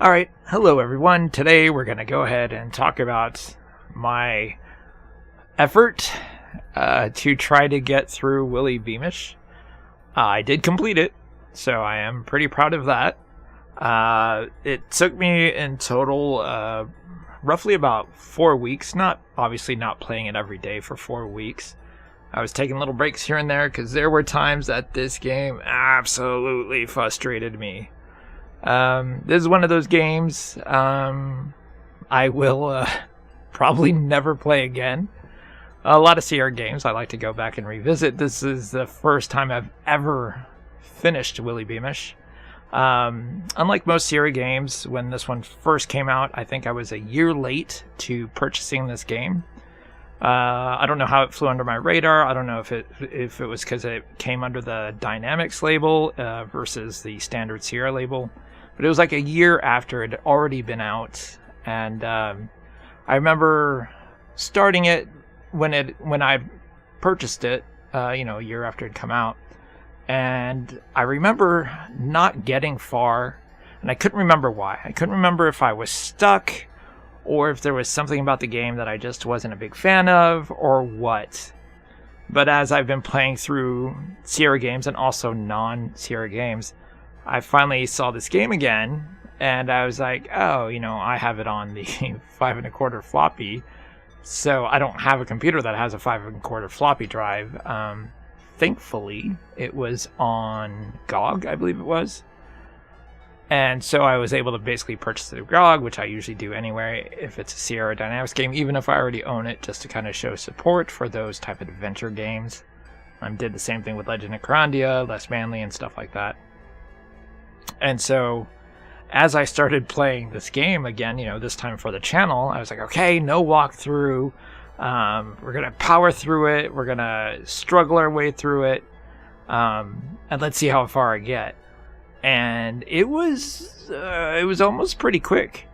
Alright, hello everyone. Today we're going to go ahead and talk about my effort to try to get through Willy Beamish. I did complete it, so I am pretty proud of that. It took me in total roughly about 4 weeks, obviously not playing it every day for 4 weeks. I was taking little breaks here and there because there were times that this game absolutely frustrated me. This is one of those games I will probably never play again. A lot of Sierra games I like to go back and revisit. This is the first time I've ever finished Willy Beamish. Unlike most Sierra games, when this one first came out, I think I was a year late to purchasing this game. I don't know how it flew under my radar. I don't know if it was because it came under the Dynamics label versus the standard Sierra label. But it was like a year after it had already been out, and I remember starting it when I purchased it, a year after it had come out, and I remember not getting far, and I couldn't remember why. I couldn't remember if I was stuck, or if there was something about the game that I just wasn't a big fan of, or what. But as I've been playing through Sierra games and also non-Sierra games, I finally saw this game again, and I was like, oh, I have it on the 5 1/4 floppy, so I don't have a computer that has a 5 1/4 floppy drive. Thankfully, it was on GOG, I believe it was. And so I was able to basically purchase it at GOG, which I usually do anyway if it's a Sierra Dynamics game, even if I already own it, just to kind of show support for those type of adventure games. I did the same thing with Legend of Carandia, Less Manly, and stuff like that. And so as I started playing this game again, this time for the channel, I was like, okay, no walkthrough. We're going to power through it. We're going to struggle our way through it. And let's see how far I get. And it was almost pretty quick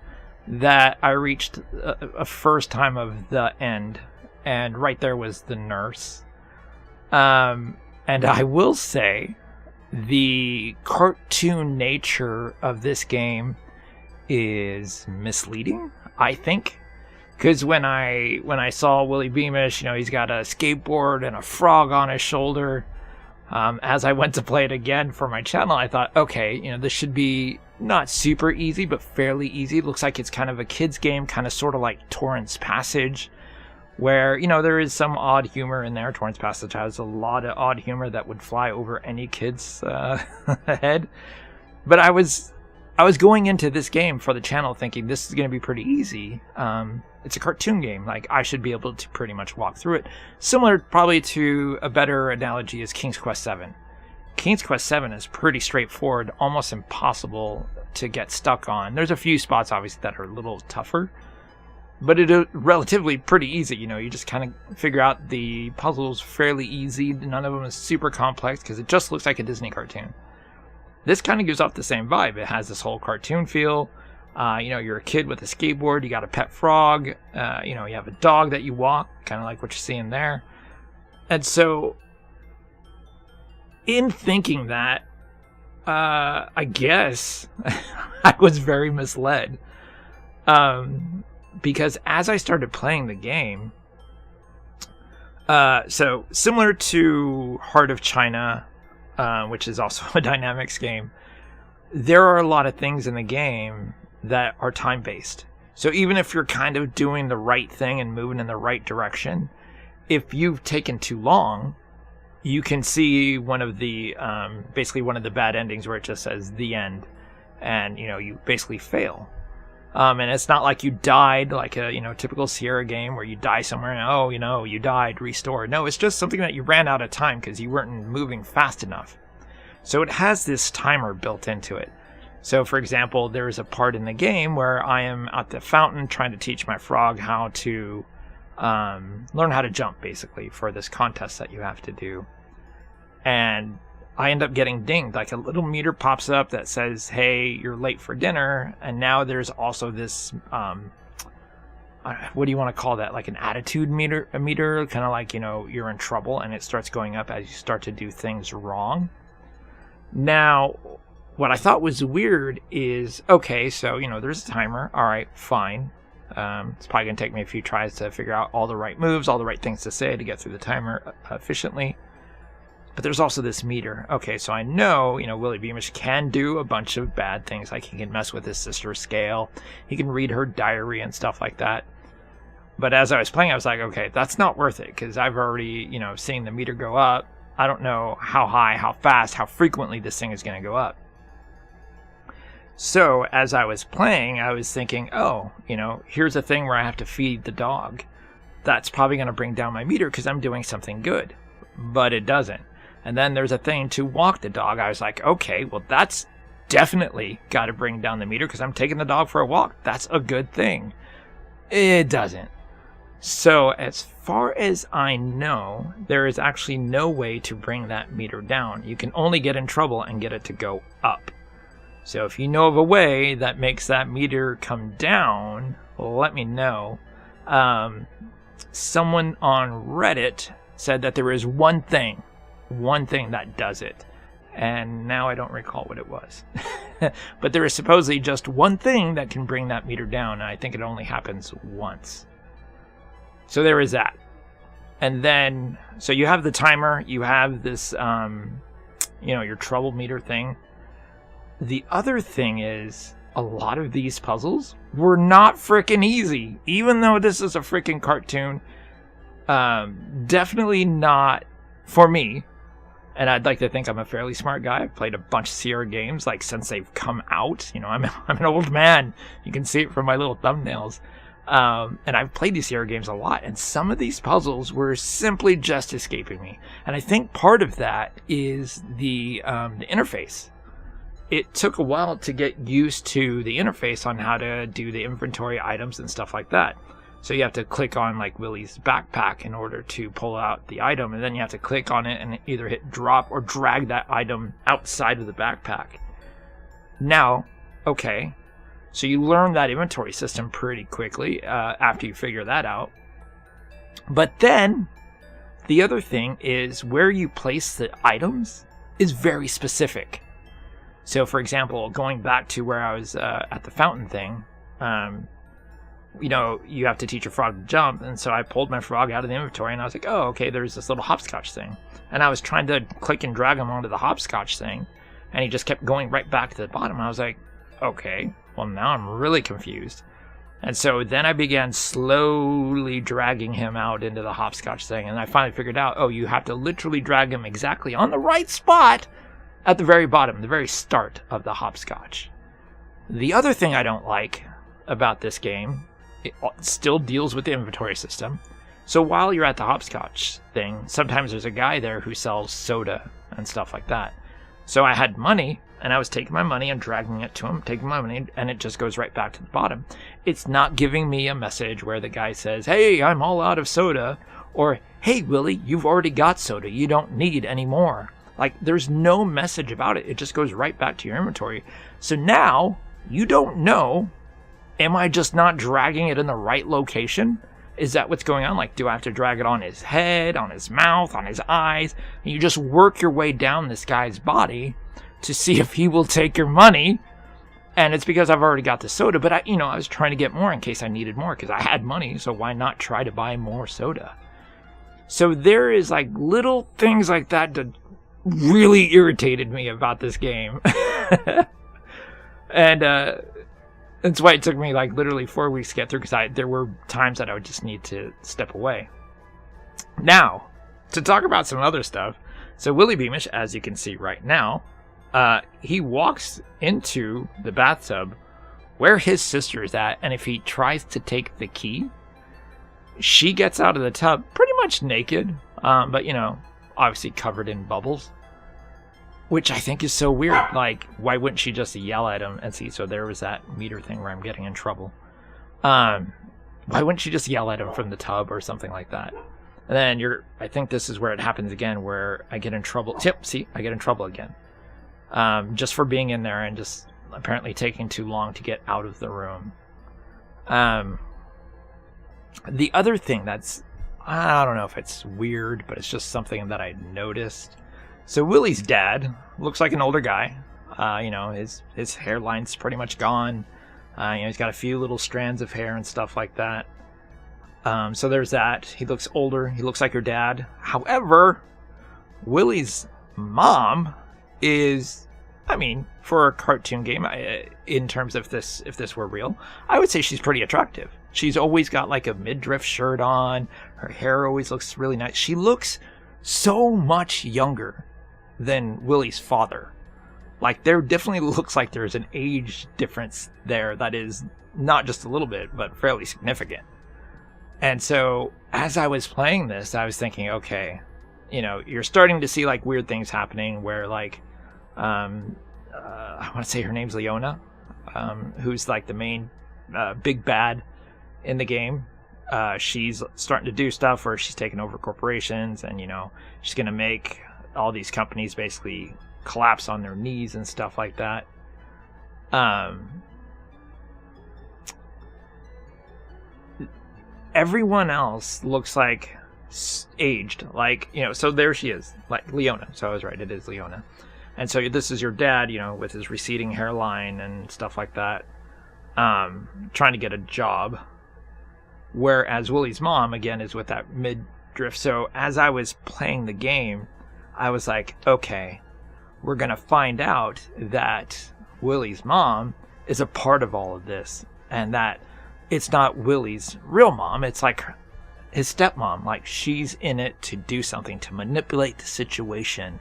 that I reached a first time of the end. And right there was the nurse. And I will say, the cartoon nature of this game is misleading, I think. Because when I saw Willy Beamish, he's got a skateboard and a frog on his shoulder. As I went to play it again for my channel, I thought, okay, this should be not super easy, but fairly easy. It looks like it's kind of a kid's game, kind of sort of like Torrance Passage, where, there is some odd humor in there. Torrance Passage has a lot of odd humor that would fly over any kid's head. But I was going into this game for the channel thinking this is going to be pretty easy. It's a cartoon game. Like, I should be able to pretty much walk through it. Similar probably to a better analogy is King's Quest VII. King's Quest VII is pretty straightforward, almost impossible to get stuck on. There's a few spots, obviously, that are a little tougher. But it is relatively pretty easy, you just kind of figure out the puzzles fairly easy. None of them is super complex because it just looks like a Disney cartoon. This kind of gives off the same vibe. It has this whole cartoon feel. You're a kid with a skateboard, you got a pet frog, you have a dog that you walk, kind of like what you're seeing there. And so, in thinking that, I guess I was very misled. Because as I started playing the game, so similar to Heart of China, which is also a Dynamics game, there are a lot of things in the game that are time-based. So even if you're kind of doing the right thing and moving in the right direction, if you've taken too long, you can see one of the, basically one of the bad endings where it just says the end, and, you basically fail. And it's not like you died like a, typical Sierra game where you die somewhere and, you died, restore. No, it's just something that you ran out of time because you weren't moving fast enough. So it has this timer built into it. So, for example, there's a part in the game where I am at the fountain trying to teach my frog how to learn how to jump, basically, for this contest that you have to do. And I end up getting dinged. Like a little meter pops up that says, hey, you're late for dinner. And now there's also this, what do you want to call that? Like an attitude meter, kind of like, you're in trouble, and it starts going up as you start to do things wrong. Now, what I thought was weird is, okay, so, there's a timer. All right, fine. It's probably going to take me a few tries to figure out all the right moves, all the right things to say to get through the timer efficiently. But there's also this meter. Okay, so I know, Willy Beamish can do a bunch of bad things. Like he can mess with his sister's scale. He can read her diary and stuff like that. But as I was playing, I was like, okay, that's not worth it because I've already, seen the meter go up. I don't know how high, how fast, how frequently this thing is going to go up. So as I was playing, I was thinking, oh, here's a thing where I have to feed the dog. That's probably going to bring down my meter because I'm doing something good. But it doesn't. And then there's a thing to walk the dog. I was like, okay, well, that's definitely got to bring down the meter because I'm taking the dog for a walk. That's a good thing. It doesn't. So as far as I know, there is actually no way to bring that meter down. You can only get in trouble and get it to go up. So if you know of a way that makes that meter come down, let me know. Someone on Reddit said that there is one thing that does it. And now I don't recall what it was. But there is supposedly just one thing that can bring that meter down, and I think it only happens once. So there is that. And then, so you have the timer, you have this, your trouble meter thing. The other thing is, a lot of these puzzles were not freaking easy. Even though this is a freaking cartoon, definitely not for me. And I'd like to think I'm a fairly smart guy. I've played a bunch of Sierra games, since they've come out. I'm an old man. You can see it from my little thumbnails. And I've played these Sierra games a lot. And some of these puzzles were simply just escaping me. And I think part of that is the interface. It took a while to get used to the interface on how to do the inventory items and stuff like that. So you have to click on Willy's backpack in order to pull out the item, and then you have to click on it and either hit drop or drag that item outside of the backpack. Now, okay, so you learn that inventory system pretty quickly after you figure that out. But then, the other thing is where you place the items is very specific. So, for example, going back to where I was at the fountain thing, you have to teach a frog to jump, and so I pulled my frog out of the inventory, and I was like, oh, okay, there's this little hopscotch thing. And I was trying to click and drag him onto the hopscotch thing, and he just kept going right back to the bottom. I was like, okay, well, now I'm really confused. And so then I began slowly dragging him out into the hopscotch thing, and I finally figured out, oh, you have to literally drag him exactly on the right spot at the very bottom, the very start of the hopscotch. The other thing I don't like about this game, it still deals with the inventory system. So while you're at the hopscotch thing, sometimes there's a guy there who sells soda and stuff like that. So I had money, and I was taking my money and dragging it to him, taking my money, and it just goes right back to the bottom. It's not giving me a message where the guy says, hey, I'm all out of soda, or, hey, Willy, you've already got soda, you don't need any more. There's no message about it. It just goes right back to your inventory. So now, you don't know, am I just not dragging it in the right location? Is that what's going on? Do I have to drag it on his head, on his mouth, on his eyes? And you just work your way down this guy's body to see if he will take your money. And it's because I've already got the soda, but I was trying to get more in case I needed more because I had money, so why not try to buy more soda? So there is little things like that that really irritated me about this game. And that's why it took me literally 4 weeks to get through, because there were times that I would just need to step away. Now, to talk about some other stuff. So Willy Beamish, as you can see right now, he walks into the bathtub where his sister is at, and if he tries to take the key, she gets out of the tub pretty much naked, but obviously covered in bubbles. Which I think is so weird. Why wouldn't she just yell at him and see? So there was that meter thing where I'm getting in trouble. Why wouldn't she just yell at him from the tub or something like that? And then I think this is where it happens again, where I get in trouble. Yep, see, I get in trouble again. Just for being in there and just apparently taking too long to get out of the room. The other thing I don't know if it's weird, but it's just something that I noticed. So Willy's dad looks like an older guy. His hairline's pretty much gone. He's got a few little strands of hair and stuff like that. So there's that. He looks older. He looks like her dad. However, Willy's mom is, for a cartoon game, in terms of if this were real, I would say she's pretty attractive. She's always got like a midriff shirt on. Her hair always looks really nice. She looks so much younger than Willy's father. Like, there definitely looks like there's an age difference there that is not just a little bit, but fairly significant. And so, as I was playing this, I was thinking, okay, you're starting to see, like, weird things happening where, like, I want to say her name's Leona, who's, like, the main big bad in the game. She's starting to do stuff where she's taking over corporations, and, she's going to make all these companies basically collapse on their knees and stuff like that. Everyone else looks like aged, like, so there she is, like Leona. So I was right, it is Leona. And so this is your dad, with his receding hairline and stuff like that, trying to get a job. Whereas Willy's mom, again, is with that midriff. So as I was playing the game, I was like, okay, we're going to find out that Willy's mom is a part of all of this, and that it's not Willy's real mom. It's like his stepmom. Like, she's in it to do something, to manipulate the situation.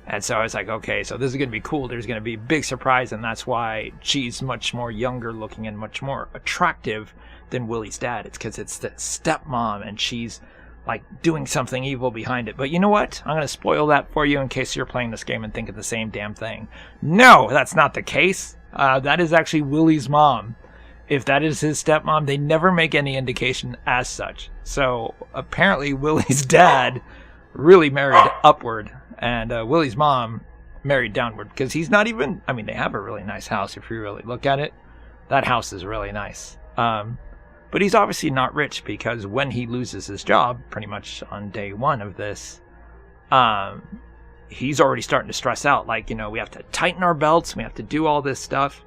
And so I was like, okay, so this is going to be cool. There's going to be a big surprise, and that's why she's much more younger looking and much more attractive than Willy's dad. It's because it's the stepmom, and she's like doing something evil behind it. But you know what? I'm going to spoil that for you in case you're playing this game and think of the same damn thing. No, that's not the case. That is actually Willy's mom. If that is his stepmom, they never make any indication as such. So apparently Willy's dad really married upward, and Willy's mom married downward, because he's not even, they have a really nice house if you really look at it. That house is really nice. But he's obviously not rich, because when he loses his job, pretty much on day one of this, he's already starting to stress out. Like, we have to tighten our belts, we have to do all this stuff.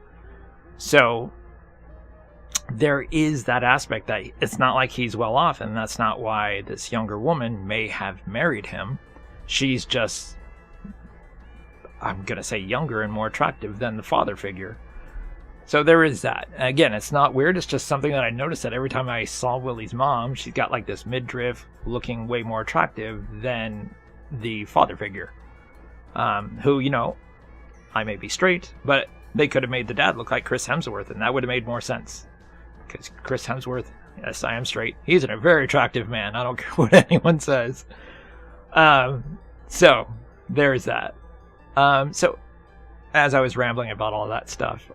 So there is that aspect that it's not like he's well off, and that's not why this younger woman may have married him. She's just, I'm going to say, younger and more attractive than the father figure. So there is that. Again, it's not weird. It's just something that I noticed, that every time I saw Willy's mom, she's got like this midriff, looking way more attractive than the father figure. Who, I may be straight, but they could have made the dad look like Chris Hemsworth, and that would have made more sense. Because Chris Hemsworth, yes, I am straight. He's a very attractive man. I don't care what anyone says. So there's that. So as I was rambling about all that stuff,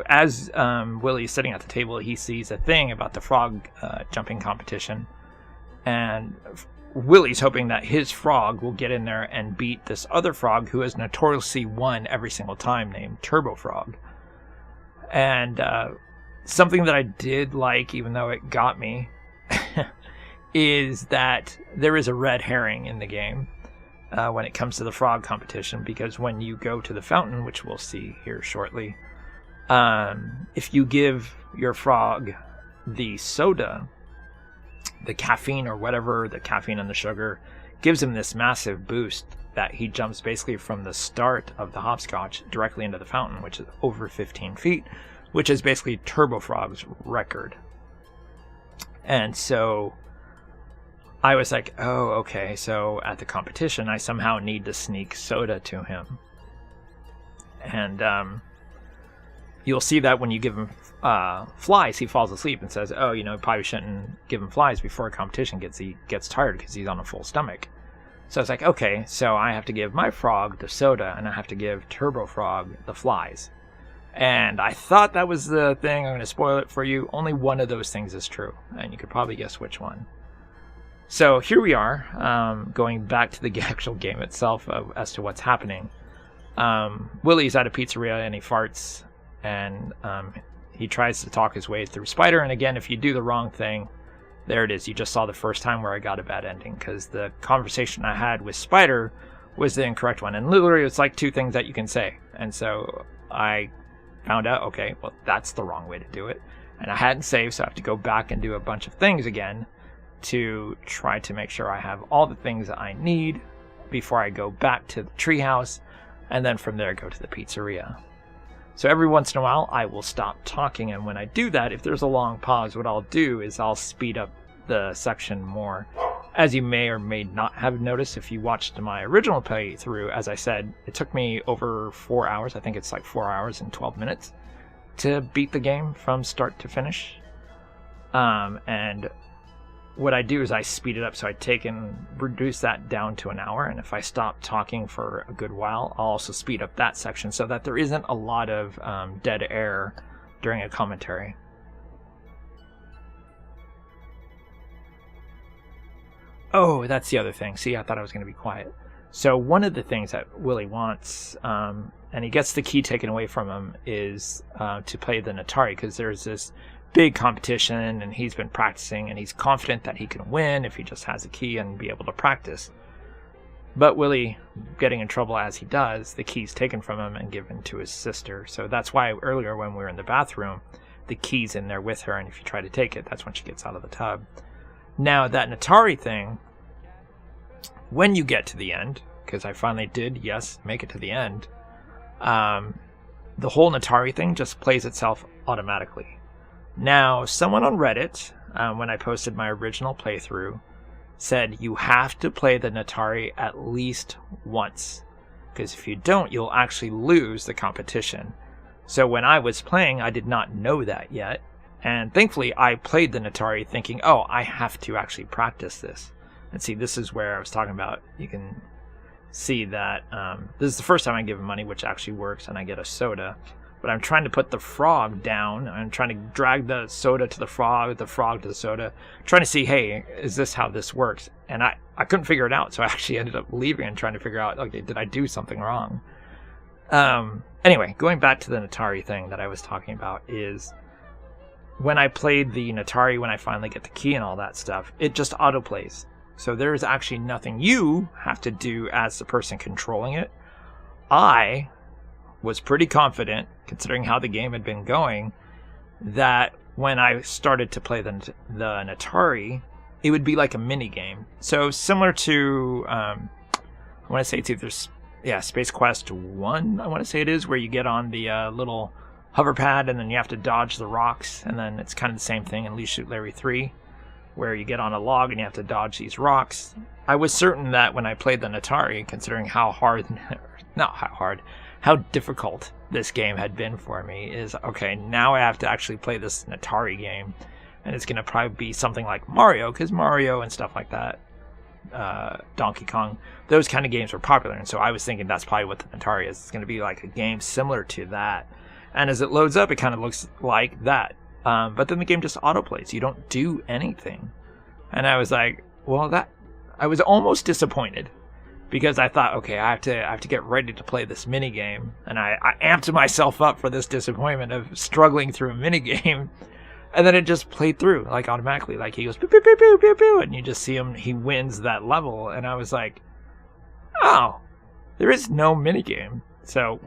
as Willy's sitting at the table, he sees a thing about the frog jumping competition, and Willy's hoping that his frog will get in there and beat this other frog who has notoriously won every single time, named Turbo Frog. And something that I did like, even though it got me, is that there is a red herring in the game when it comes to the frog competition, because when you go to the fountain, which we'll see here shortly, if you give your frog the soda, the caffeine or whatever, the caffeine and the sugar, gives him this massive boost that he jumps basically from the start of the hopscotch directly into the fountain, which is over 15 feet, which is basically Turbo Frog's record. And so I was like, oh, okay, so at the competition, I somehow need to sneak soda to him. And you'll see that when you give him flies, he falls asleep and says, oh, probably shouldn't give him flies before a competition. He gets tired because he's on a full stomach. So it's like, okay, so I have to give my frog the soda, and I have to give Turbo Frog the flies. And I thought that was the thing. I'm going to spoil it for you. Only one of those things is true, and you could probably guess which one. So here we are, going back to the actual game itself as to what's happening. Willy's at a pizzeria, and he farts, and he tries to talk his way through Spider. And again, if you do the wrong thing, there it is. You just saw the first time where I got a bad ending, because the conversation I had with Spider was the incorrect one. And literally it's like 2 things that you can say. And so I found out, okay, well, that's the wrong way to do it. And I hadn't saved, so I have to go back and do a bunch of things again to try to make sure I have all the things that I need before I go back to the treehouse, and then from there go to the pizzeria. So every once in a while I will stop talking, and when I do that, if there's a long pause, what I'll do is I'll speed up the section more. As you may or may not have noticed if you watched my original playthrough, as I said, it took me over 4 hours. I think it's like 4 hours and 12 minutes to beat the game from start to finish. And what I do is I speed it up, so I take and reduce that down to an hour, and if I stop talking for a good while, I'll also speed up that section so that there isn't a lot of dead air during a commentary. Oh, that's the other thing. See, I thought I was going to be quiet. So one of the things that Willy wants, and he gets the key taken away from him, is to play the Natari, because there's this big competition, and he's been practicing, and he's confident that he can win if he just has a key and be able to practice. But Willy, getting in trouble as he does, the key's taken from him and given to his sister. So that's why earlier when we were in the bathroom, the key's in there with her, and if you try to take it, that's when she gets out of the tub. Now, that Natari thing, when you get to the end, because I finally did, yes, make it to the end, the whole Natari thing just plays itself automatically. Now, someone on Reddit, when I posted my original playthrough, said you have to play the Natari at least once, because if you don't, you'll actually lose the competition. So when I was playing, I did not know that yet, and thankfully I played the Natari thinking, oh, I have to actually practice this. And see, this is where I was talking about, you can see that this is the first time I give him money, which actually works, and I get a soda. But I'm trying to put the frog down. I'm trying to drag the soda to the frog to the soda. Trying to see, hey, is this how this works? And I couldn't figure it out, so I actually ended up leaving and trying to figure out, okay, did I do something wrong? Anyway, going back to the Natari thing that I was talking about is when I played the Natari, when I finally get the key and all that stuff, it just autoplays. So there is actually nothing you have to do as the person controlling it. I was pretty confident, considering how the game had been going, that when I started to play the Natari, it would be like a mini game. So similar to, I want to say it's either, Space Quest 1, I want to say it is, where you get on the little hover pad and then you have to dodge the rocks, and then it's kind of the same thing in Leash Shoot Larry 3, where you get on a log and you have to dodge these rocks. I was certain that when I played the Natari, considering how difficult this game had been for me, is, okay, now I have to actually play this Natari game, and it's going to probably be something like Mario, because Mario and stuff like that, Donkey Kong, those kind of games were popular, and so I was thinking that's probably what the Natari is. It's going to be like a game similar to that, and as it loads up, it kind of looks like that, but then the game just autoplays. You don't do anything, and I was like, well, I was almost disappointed, because I thought, okay, I have to get ready to play this mini game, and I amped myself up for this disappointment of struggling through a mini game, and then it just played through like automatically, like he goes pew pew pew pew pew pew, and you just see him, he wins that level, and I was like, oh, there is no mini game. So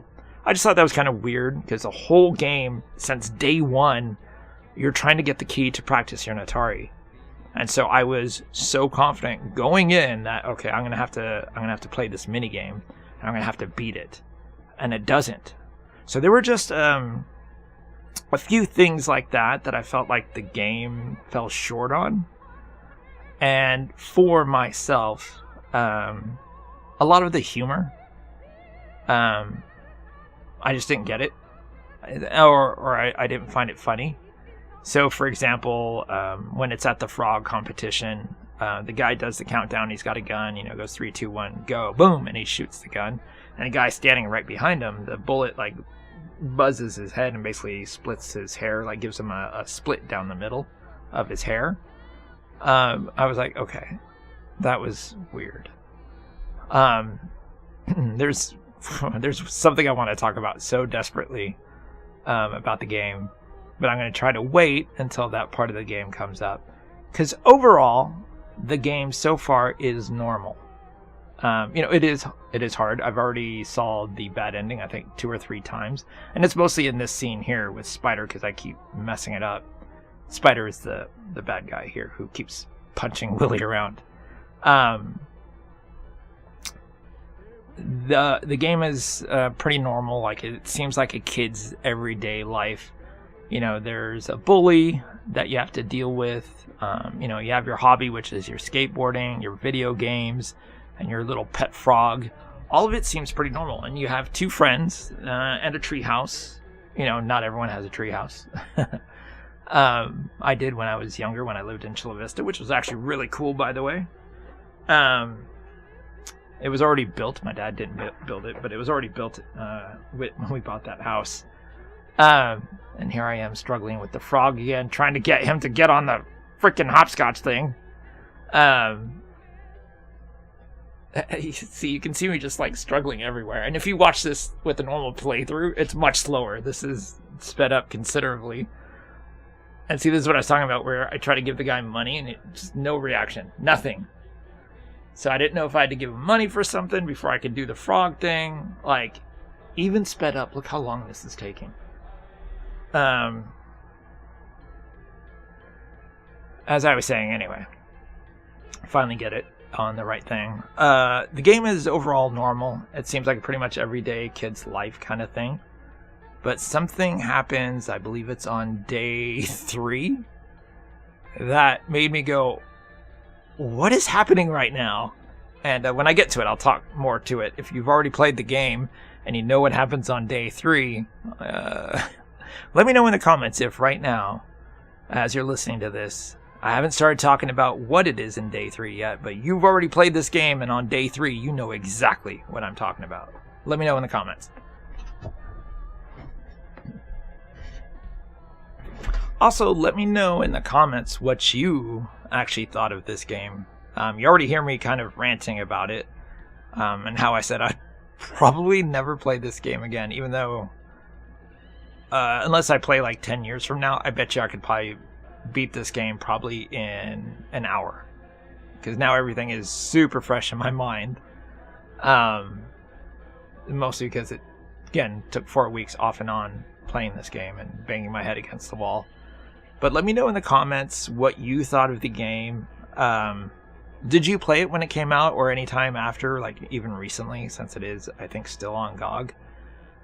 I just thought that was kind of weird, because the whole game since day one, you're trying to get the key to practice your Natari. And so I was so confident going in that, okay, I'm gonna have to play this mini game, and I'm gonna have to beat it, and it doesn't. So there were just a few things like that I felt like the game fell short on. And for myself, a lot of the humor, I just didn't get it, or I didn't find it funny. So, for example, when it's at the frog competition, the guy does the countdown. He's got a gun, goes 3, 2, 1, go, boom, and he shoots the gun. And a guy standing right behind him, the bullet like buzzes his head and basically splits his hair, like gives him a split down the middle of his hair. I was like, okay, that was weird. There's something I want to talk about so desperately about the game. But I'm going to try to wait until that part of the game comes up. Because overall, the game so far is normal. It is hard. I've already saw the bad ending, I think 2 or 3 times, and it's mostly in this scene here with Spider because I keep messing it up. Spider is the bad guy here who keeps punching Willy around. The game is pretty normal. Like, it seems like a kid's everyday life. There's a bully that you have to deal with. You have your hobby, which is your skateboarding, your video games, and your little pet frog. All of it seems pretty normal. And you have 2 friends and a tree house. Not everyone has a tree house. I did when I was younger, when I lived in Chula Vista, which was actually really cool, by the way. It was already built. My dad didn't build it, but it was already built when we bought that house. And here I am struggling with the frog again, trying to get him to get on the freaking hopscotch thing. You can see me just like struggling everywhere. And if you watch this with a normal playthrough, it's much slower. This is sped up considerably. And see, this is what I was talking about, where I try to give the guy money and just no reaction, nothing. So I didn't know if I had to give him money for something before I could do the frog thing. Like, even sped up, look how long this is taking. As I was saying, anyway, finally get it on the right thing. The game is overall normal. It seems like a pretty much everyday kid's life kind of thing. But something happens, I believe it's on day 3, that made me go, what is happening right now? And when I get to it, I'll talk more to it. If you've already played the game and you know what happens on day 3, let me know in the comments if right now, as you're listening to this, I haven't started talking about what it is in day 3 yet, but you've already played this game, and on day 3, you know exactly what I'm talking about. Let me know in the comments. Also, let me know in the comments what you actually thought of this game. You already hear me kind of ranting about it, and how I said I'd probably never play this game again, even though, unless I play like 10 years from now, I bet you I could probably beat this game probably in an hour. Because now everything is super fresh in my mind. Mostly because it, again, took 4 weeks off and on playing this game and banging my head against the wall. But let me know in the comments what you thought of the game. Did you play it when it came out or any time after, like even recently, since it is, I think, still on GOG?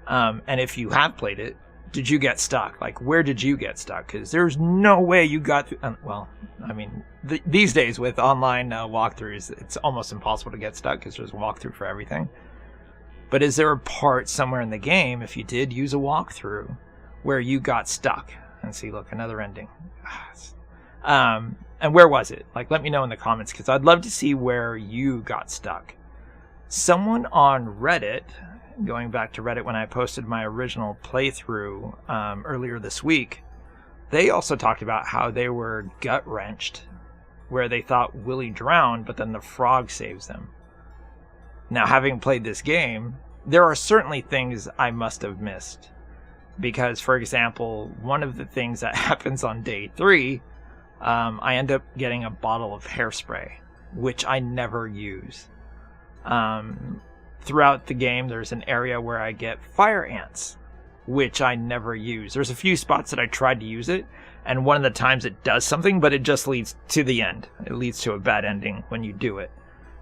And if you have played it, did you get stuck? Like, where did you get stuck? Because there's no way you got through... well, I mean, these days with online walkthroughs, it's almost impossible to get stuck because there's a walkthrough for everything. But is there a part somewhere in the game, if you did use a walkthrough, where you got stuck? And see, look, another ending. And where was it? Like, let me know in the comments, because I'd love to see where you got stuck. Someone on Reddit, going back to Reddit when I posted my original playthrough earlier this week, they also talked about how they were gut-wrenched, where they thought Willy drowned, but then the frog saves them. Now, having played this game, there are certainly things I must have missed. Because, for example, one of the things that happens on day 3, I end up getting a bottle of hairspray, which I never use. Throughout the game, there's an area where I get fire ants, which I never use. There's a few spots that I tried to use it, and one of the times it does something, but it just leads to the end. It leads to a bad ending when you do it.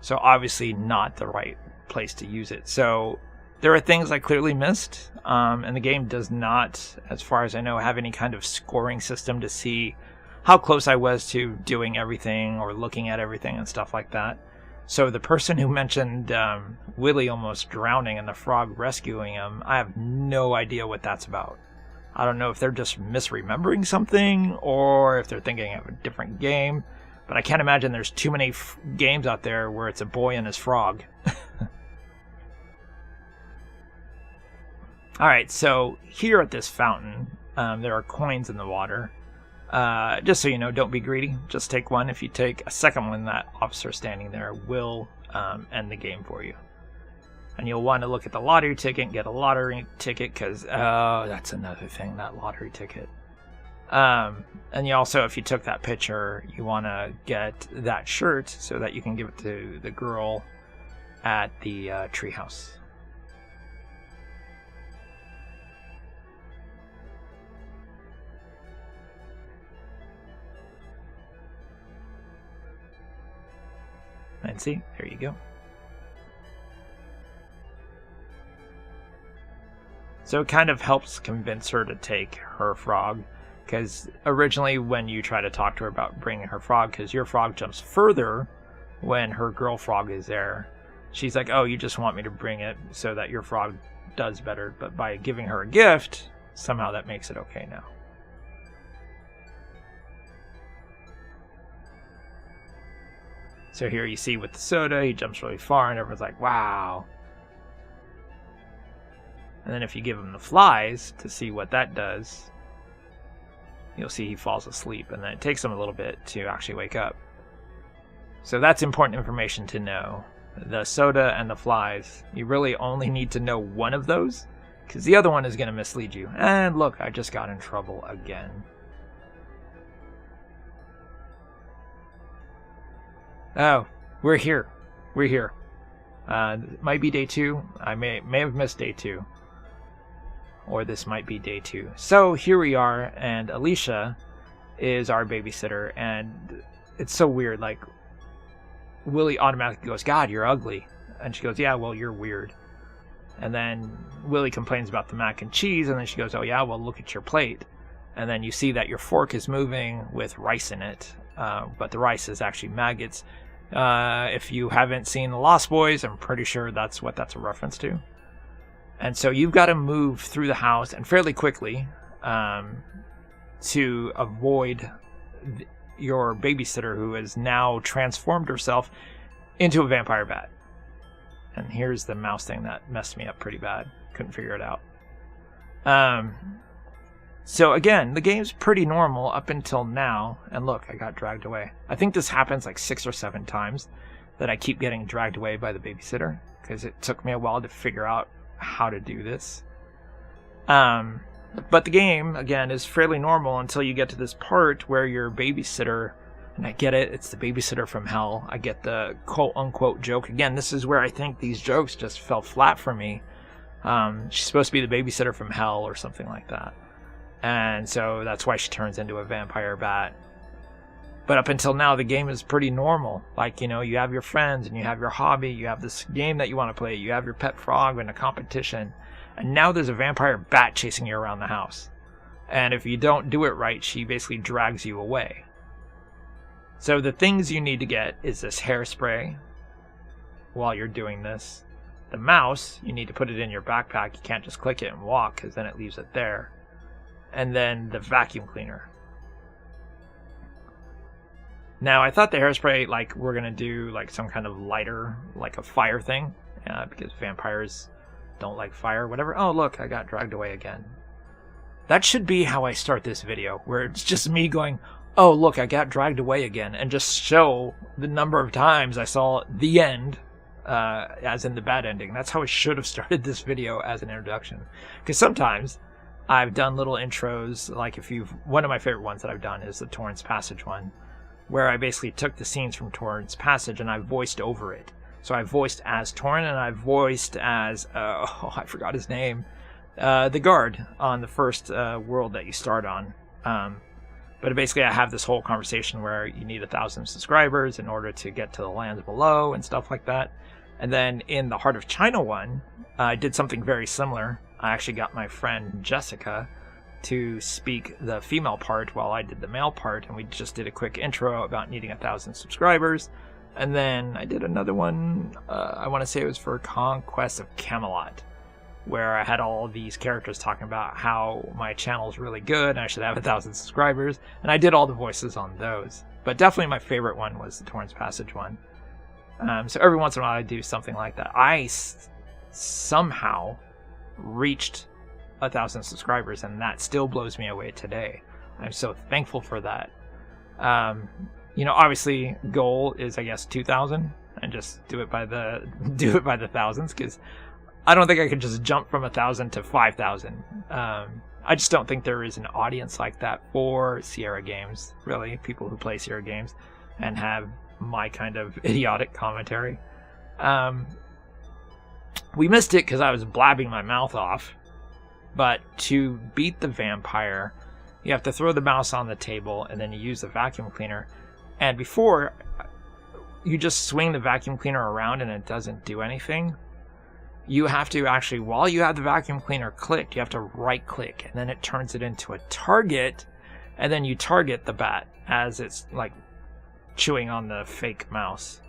So obviously not the right place to use it. So there are things I clearly missed, and the game does not, as far as I know, have any kind of scoring system to see how close I was to doing everything or looking at everything and stuff like that. So the person who mentioned Willy almost drowning and the frog rescuing him, I have no idea what that's about. I don't know if they're just misremembering something or if they're thinking of a different game, but I can't imagine there's too many games out there where it's a boy and his frog. Alright, so here at this fountain, there are coins in the water. Just so you know, don't be greedy. Just take one. If you take a second one, that officer standing there will end the game for you. And you'll want to look at the lottery ticket and get a lottery ticket because, oh, that's another thing, that lottery ticket. And you also, if you took that picture, you want to get that shirt so that you can give it to the girl at the treehouse. And see, there you go. So it kind of helps convince her to take her frog, because originally when you try to talk to her about bringing her frog, because your frog jumps further when her girl frog is there, she's like, oh, you just want me to bring it so that your frog does better. But by giving her a gift, somehow that makes it okay now. So here you see with the soda, he jumps really far and everyone's like, wow. And then if you give him the flies to see what that does, you'll see he falls asleep, and then it takes him a little bit to actually wake up. So that's important information to know. The soda and the flies, you really only need to know one of those, because the other one is going to mislead you. And look, I just got in trouble again. Oh, we're here. We're here. It might be day 2. I may have missed day 2. Or this might be day 2. So here we are, and Alicia is our babysitter, and it's so weird. Like, Willy automatically goes, God, you're ugly. And she goes, yeah, well, you're weird. And then Willy complains about the mac and cheese, and then she goes, oh yeah, well, look at your plate. And then you see that your fork is moving with rice in it, but the rice is actually maggots. If you haven't seen The Lost Boys, I'm pretty sure that's what that's a reference to. And so you've got to move through the house, and fairly quickly, to avoid your babysitter, who has now transformed herself into a vampire bat. And here's the mouse thing that messed me up pretty bad. Couldn't figure it out. So again, the game's pretty normal up until now. And look, I got dragged away. I think this happens like 6 or 7 times that I keep getting dragged away by the babysitter, because it took me a while to figure out how to do this. But the game, again, is fairly normal until you get to this part where your babysitter, and I get it, it's the babysitter from hell. I get the quote-unquote joke. Again, this is where I think these jokes just fell flat for me. She's supposed to be the babysitter from hell or something like that. And so that's why she turns into a vampire bat. But up until now, the game is pretty normal. Like, you know, you have your friends and you have your hobby. You have this game that you want to play. You have your pet frog and a competition. And now there's a vampire bat chasing you around the house. And if you don't do it right, she basically drags you away. So the things you need to get is this hairspray while you're doing this. The mouse, you need to put it in your backpack. You can't just click it and walk, because then it leaves it there. And then the vacuum cleaner. Now, I thought the hairspray, like, we're going to do, like, some kind of lighter, like a fire thing. Because vampires don't like fire, whatever. Oh, look, I got dragged away again. That should be how I start this video, where it's just me going, oh, look, I got dragged away again, and just show the number of times I saw the end, as in the bad ending. That's how I should have started this video as an introduction. Because sometimes I've done little intros, like one of my favorite ones that I've done is the Torrance Passage one, where I basically took the scenes from Torrance Passage and I voiced over it. So I voiced as Torrance, and I voiced as, I forgot his name, the guard on the first world that you start on. But basically I have this whole conversation where you need 1,000 subscribers in order to get to the lands below and stuff like that. And then in the Heart of China one, I did something very similar. I actually got my friend Jessica to speak the female part while I did the male part, and we just did a quick intro about needing 1,000 subscribers. And then I did another one, I want to say it was for Conquest of Camelot, where I had all these characters talking about how my channel is really good and I should have 1,000 subscribers, and I did all the voices on those. But definitely my favorite one was the Torrance Passage one. So every once in a while I do something like that. I somehow reached 1,000 subscribers, and that still blows me away today. I'm so thankful for that. You know, obviously goal is, I guess, 2,000, and just do it by the thousands, because I don't think I could just jump from 1,000 to 5,000. I just don't think there is an audience like that for Sierra games, really, people who play Sierra games and have my kind of idiotic commentary. We missed it because I was blabbing my mouth off. But to beat the vampire, you have to throw the mouse on the table, and then you use the vacuum cleaner. And before, you just swing the vacuum cleaner around and it doesn't do anything. You have to actually, while you have the vacuum cleaner clicked, you have to right click, and then it turns it into a target, and then you target the bat as it's like chewing on the fake mouse.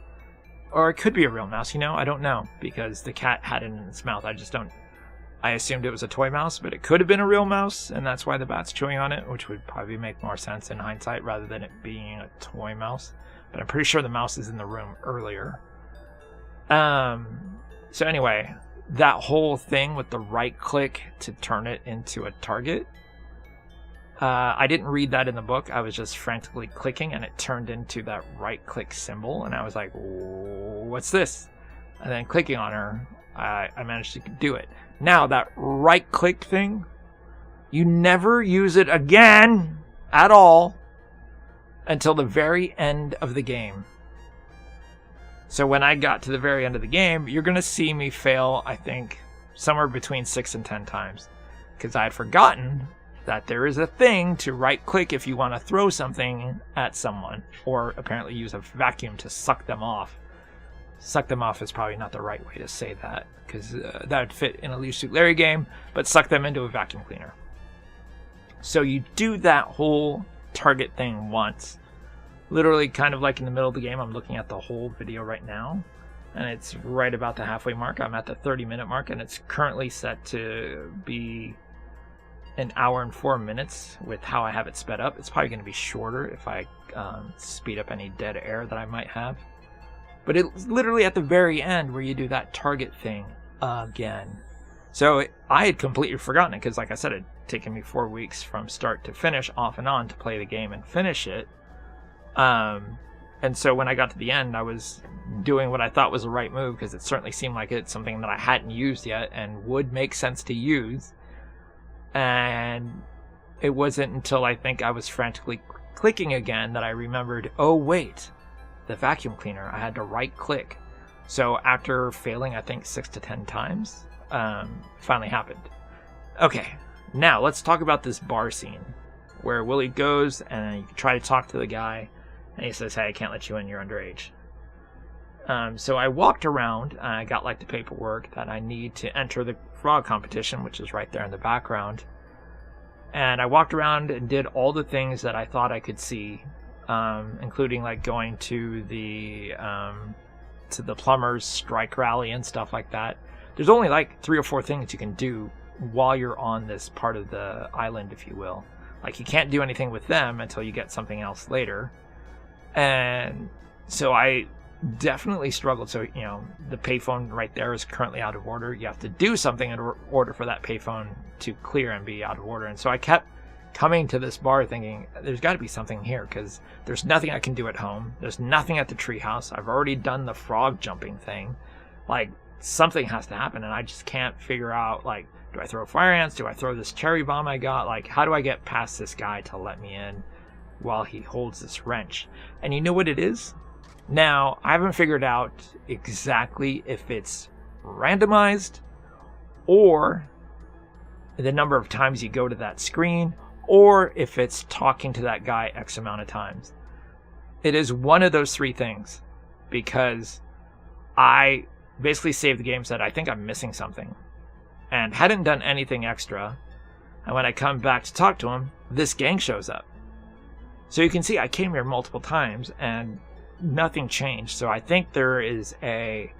Or it could be a real mouse, I don't know, because the cat had it in its mouth. I assumed it was a toy mouse, but it could have been a real mouse, and that's why the bat's chewing on it, which would probably make more sense in hindsight rather than it being a toy mouse. But I'm pretty sure the mouse is in the room earlier. So anyway, that whole thing with the right click to turn it into a target, I didn't read that in the book. I was just frantically clicking, and it turned into that right click symbol, and I was like, what's this? And then clicking on her, I managed to do it. Now, that right click thing, you never use it again at all until the very end of the game. So when I got to the very end of the game, you're going to see me fail, I think, somewhere between 6 and 10 times. Because I had forgotten that there is a thing to right click if you want to throw something at someone. Or apparently use a vacuum to suck them off. Suck them off is probably not the right way to say that, because that would fit in a Leisure Suit Larry game, but suck them into a vacuum cleaner. So you do that whole target thing once. Literally kind of like in the middle of the game. I'm looking at the whole video right now, and it's right about the halfway mark. I'm at the 30-minute mark, and it's currently set to be an hour and 4 minutes with how I have it sped up. It's probably going to be shorter if I speed up any dead air that I might have. But it's literally at the very end where you do that target thing again. So I had completely forgotten it because, like I said, it had taken me 4 weeks from start to finish, off and on, to play the game and finish it. And so when I got to the end, I was doing what I thought was the right move because it certainly seemed like it's something that I hadn't used yet and would make sense to use. And it wasn't until I think I was frantically clicking again that I remembered, oh wait, the vacuum cleaner, I had to right click. So after failing, I think 6 to 10 times, finally happened. Okay, now let's talk about this bar scene where Willy goes and you try to talk to the guy and he says, hey, I can't let you in, you're underage. So I walked around, I got like the paperwork that I need to enter the frog competition, which is right there in the background. And I walked around and did all the things that I thought I could see, including like going to the plumbers strike rally and stuff like that. There's only like 3 or 4 things you can do while you're on this part of the island, if you will. Like you can't do anything with them until you get something else later. And so I definitely struggled. So, you know, the payphone right there is currently out of order. You have to do something in order for that payphone to clear and be out of order. And so I kept coming to this bar thinking, there's got to be something here because there's nothing I can do at home. There's nothing at the treehouse. I've already done the frog jumping thing. Like, something has to happen, and I just can't figure out, like, do I throw fire ants? Do I throw this cherry bomb I got? Like, how do I get past this guy to let me in while he holds this wrench? And you know what it is? Now, I haven't figured out exactly if it's randomized or the number of times you go to that screen or if it's talking to that guy X amount of times. It is one of those 3 things because I basically saved the game, said I think I'm missing something and hadn't done anything extra. And when I come back to talk to him, this gang shows up. So you can see I came here multiple times and nothing changed. So I think there is a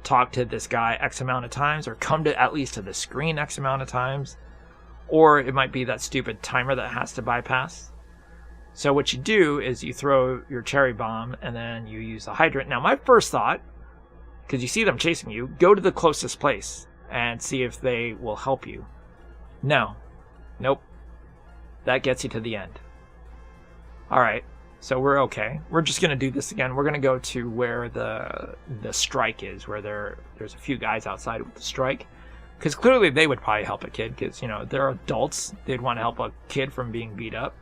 talk to this guy X amount of times or come to at least to the screen X amount of times. Or it might be that stupid timer that has to bypass. So what you do is you throw your cherry bomb and then you use the hydrant. Now my first thought, because you see them chasing you, go to the closest place and see if they will help you. No. Nope. That gets you to the end. Alright, so we're okay. We're just going to do this again. We're going to go to where the strike is, where there's a few guys outside with the strike. Because clearly they would probably help a kid, because, you know, they're adults. They'd want to help a kid from being beat up.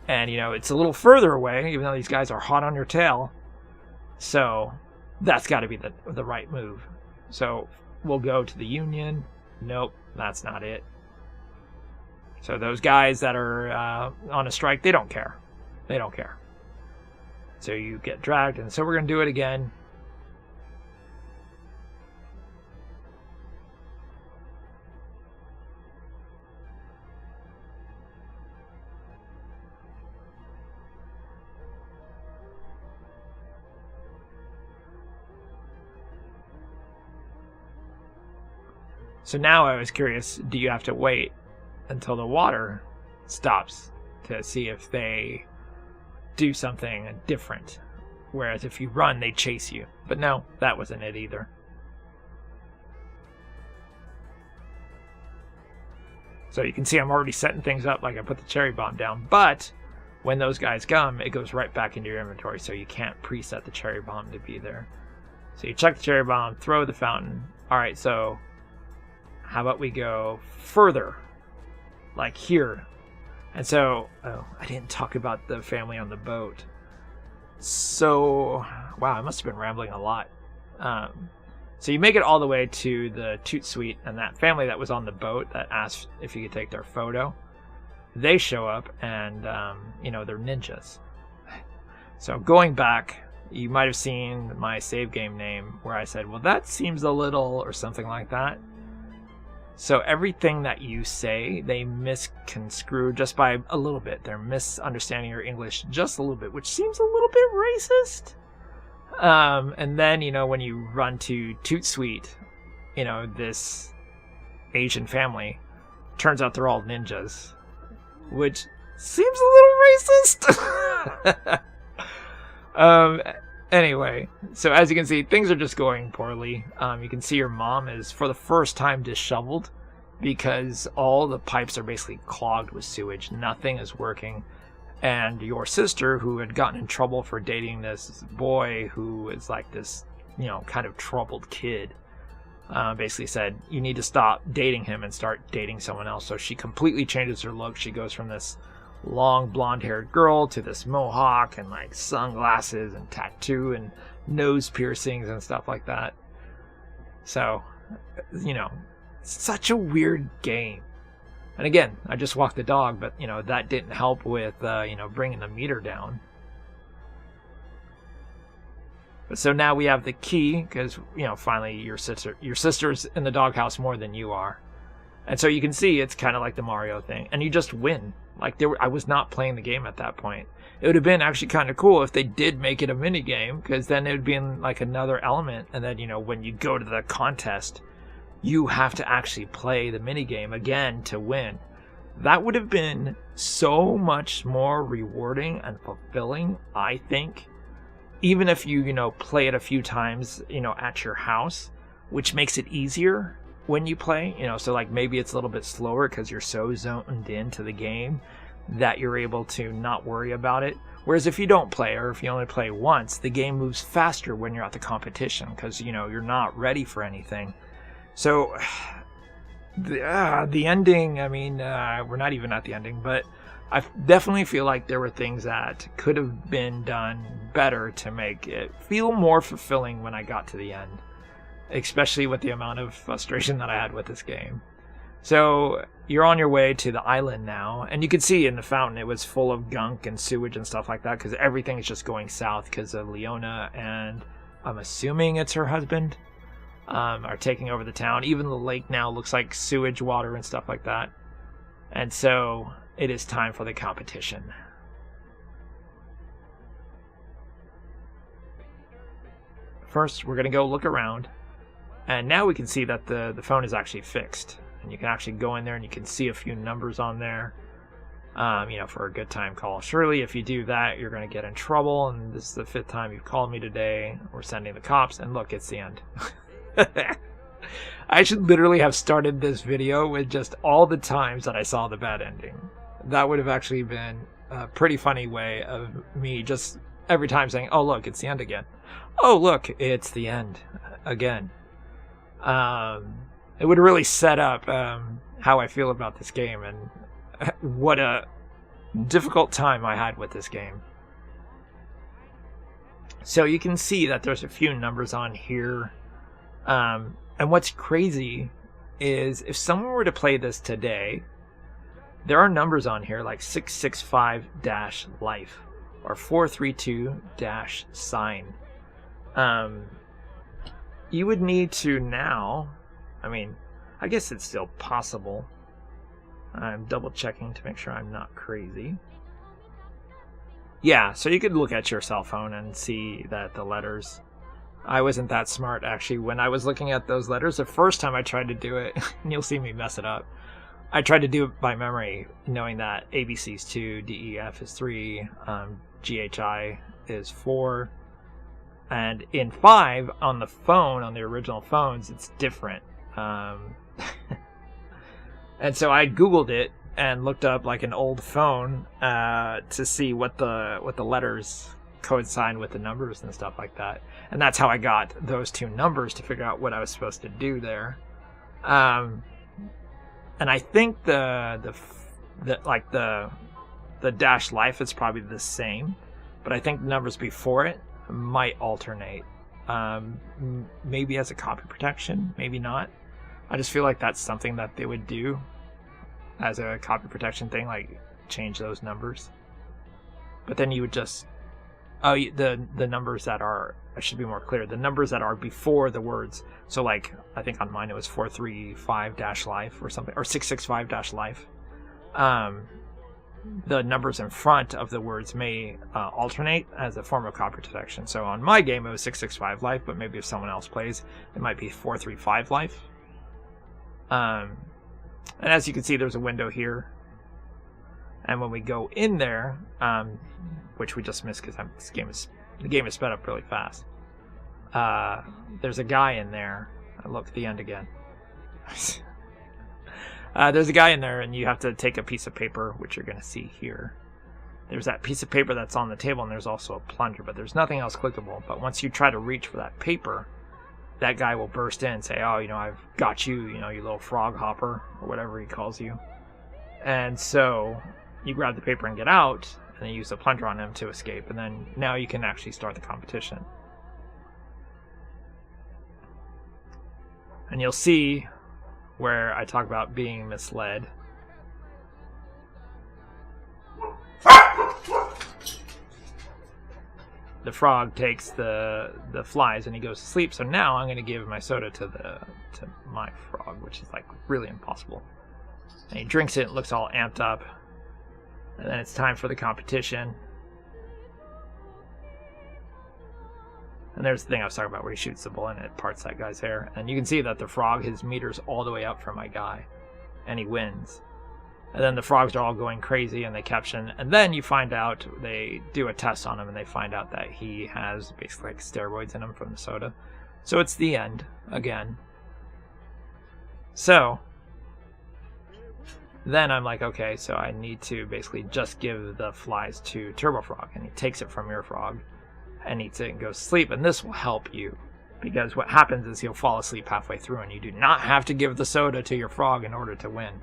And, you know, it's a little further away, even though these guys are hot on your tail. So that's got to be the right move. So will go to the Union. Nope, that's not it. So those guys that are on a strike, they don't care. They don't care. So you get dragged, and so we're going to do it again. So now I was curious, do you have to wait until the water stops to see if they do something different? Whereas if you run, they chase you. But no, that wasn't it either. So you can see I'm already setting things up, like I put the cherry bomb down. But when those guys come, it goes right back into your inventory, so you can't preset the cherry bomb to be there. So you chuck the cherry bomb, throw the fountain. All right, so how about we go further, like here? And so, oh, I didn't talk about the family on the boat. So, wow, I must have been rambling a lot. So you make it all the way to the Toot Suite, and that family that was on the boat that asked if you could take their photo, they show up, and, you know, they're ninjas. So going back, you might have seen my save game name where I said, well, that seems a little, or something like that. So everything that you say, they misconstrue just by a little bit. They're misunderstanding your English just a little bit, which seems a little bit racist. And then, you know, when you run to Toot Suite, you know, this Asian family, turns out they're all ninjas, which seems a little racist. Anyway, so as you can see, things are just going poorly. You can see your mom is, for the first time, disheveled because all the pipes are basically clogged with sewage. Nothing is working. And your sister, who had gotten in trouble for dating this boy who is like this, you know, kind of troubled kid, basically said, you need to stop dating him and start dating someone else. So she completely changes her look. She goes from this long blonde-haired girl to this mohawk and like sunglasses and tattoo and nose piercings and stuff like that. So, you know, such a weird game. And again, I just walked the dog, but you know, that didn't help with you know, bringing the meter down. But so now we have the key because, you know, finally your sister's in the doghouse more than you are. And so you can see it's kind of like the Mario thing, and you just win. Like I was not playing the game at that point. It would have been actually kind of cool if they did make it a mini game, because then it would be in like another element. And then, you know, when you go to the contest, you have to actually play the mini game again to win. That would have been so much more rewarding and fulfilling, I think. Even if you know, play it a few times, you know, at your house, which makes it easier when you play, you know, so like maybe it's a little bit slower because you're so zoned into the game that you're able to not worry about it. Whereas if you don't play, or if you only play once, the game moves faster when you're at the competition because, you know, you're not ready for anything. So the ending, I mean, we're not even at the ending, but I definitely feel like there were things that could have been done better to make it feel more fulfilling when I got to the end, especially with the amount of frustration that I had with this game. So you're on your way to the island now, and you can see in the fountain it was full of gunk and sewage and stuff like that because everything is just going south because of Leona, and I'm assuming it's her husband, are taking over the town. Even the lake now looks like sewage water and stuff like that. And so it is time for the competition. First, we're going to go look around. And now we can see that the phone is actually fixed. And you can actually go in there and you can see a few numbers on there, you know, for a good time call. Surely if you do that, you're going to get in trouble. And this is the 5th time you've called me today. We're sending the cops. And look, it's the end. I should literally have started this video with just all the times that I saw the bad ending. That would have actually been a pretty funny way of me just every time saying, oh, look, it's the end again. Oh, look, it's the end again. It would really set up how I feel about this game and what a difficult time I had with this game. So you can see that there's a few numbers on here. And what's crazy is if someone were to play this today, there are numbers on here like 665-life or 432-sign. You would need to now, I mean, I guess it's still possible. I'm double checking to make sure I'm not crazy. Yeah, so you could look at your cell phone and see that the letters... I wasn't that smart, actually. When I was looking at those letters, the first time I tried to do it, and you'll see me mess it up, I tried to do it by memory, knowing that ABC is 2, DEF is 3, GHI is 4, and in 5, on the phone, on the original phones, it's different. And so I Googled it and looked up like an old phone to see what the letters coincide with the numbers and stuff like that. And that's how I got those two numbers to figure out what I was supposed to do there. And I think the dash life is probably the same, but I think the numbers before it might alternate. Maybe as a copy protection, maybe not. I just feel like that's something that they would do as a copy protection thing, like change those numbers. But then you would just... Oh, the numbers that are... I should be more clear. The numbers that are before the words. So like, I think on mine it was 435-life or something, or 665-life. The numbers in front of the words may alternate as a form of copy protection. So on my game it was 665-life, but maybe if someone else plays, it might be 435-life. And as you can see, there's a window here. And when we go in there, which we just missed because the game is sped up really fast. There's a guy in there. Look at the end again. There's a guy in there, and you have to take a piece of paper, which you're going to see here. There's that piece of paper that's on the table, and there's also a plunger, but there's nothing else clickable. But once you try to reach for that paper, that guy will burst in and say, oh, I've got you, you little frog hopper, or whatever he calls you. And so you grab the paper and get out, and then use the plunger on him to escape, and then now you can actually start the competition. And you'll see where I talk about being misled. The frog takes the flies and he goes to sleep, so now I'm going to give my soda to my frog, which is like really impossible. And he drinks it, looks all amped up, and then it's time for the competition. And there's the thing I was talking about where he shoots the bullet and it parts that guy's hair. And you can see that the frog, his meter's all the way up for my guy. And he wins. And then the frogs are all going crazy and they caption. And then you find out, they do a test on him and they find out that he has basically like steroids in him from the soda. So it's the end again. So then I'm like, okay, so I need to basically just give the flies to Turbo Frog. And he takes it from your frog and eats it and goes to sleep. And this will help you, because what happens is he'll fall asleep halfway through, and you do not have to give the soda to your frog in order to win.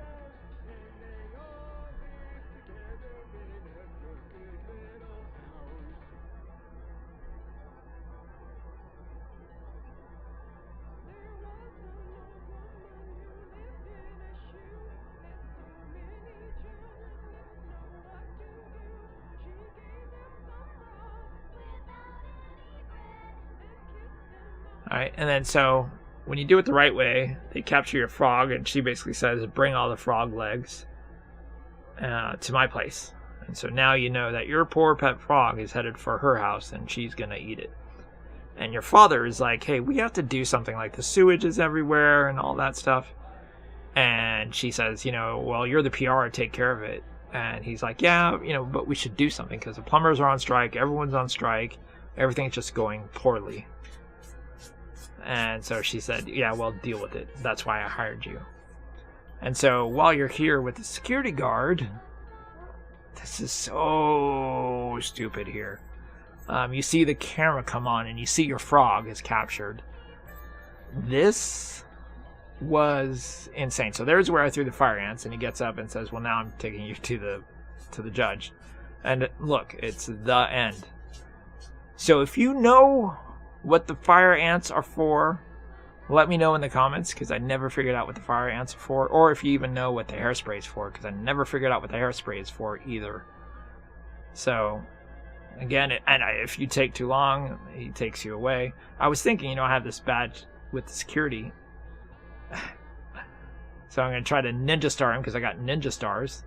Alright, and then so when you do it the right way, they capture your frog, and she basically says, bring all the frog legs to my place. And so now you know that your poor pet frog is headed for her house, and she's going to eat it. And your father is like, hey, we have to do something, like the sewage is everywhere and all that stuff. And she says, well, you're the PR, take care of it. And he's like, yeah, but we should do something because the plumbers are on strike, everyone's on strike, everything's just going poorly. And so she said, yeah, well, deal with it. That's why I hired you. And so while you're here with the security guard, this is so stupid here. You see the camera come on and you see your frog is captured. This was insane. So there's where I threw the fire ants, and he gets up and says, well, now I'm taking you to the judge. And look, it's the end. So if you know what the fire ants are for, Let me know in the comments, because I never figured out what the fire ants are for, or if you even know what the hairspray is for, because I never figured out what the hairspray is for either. So, again, if you take too long, he takes you away. I was thinking, I have this badge with the security. So I'm going to try to ninja star him, because I got ninja stars.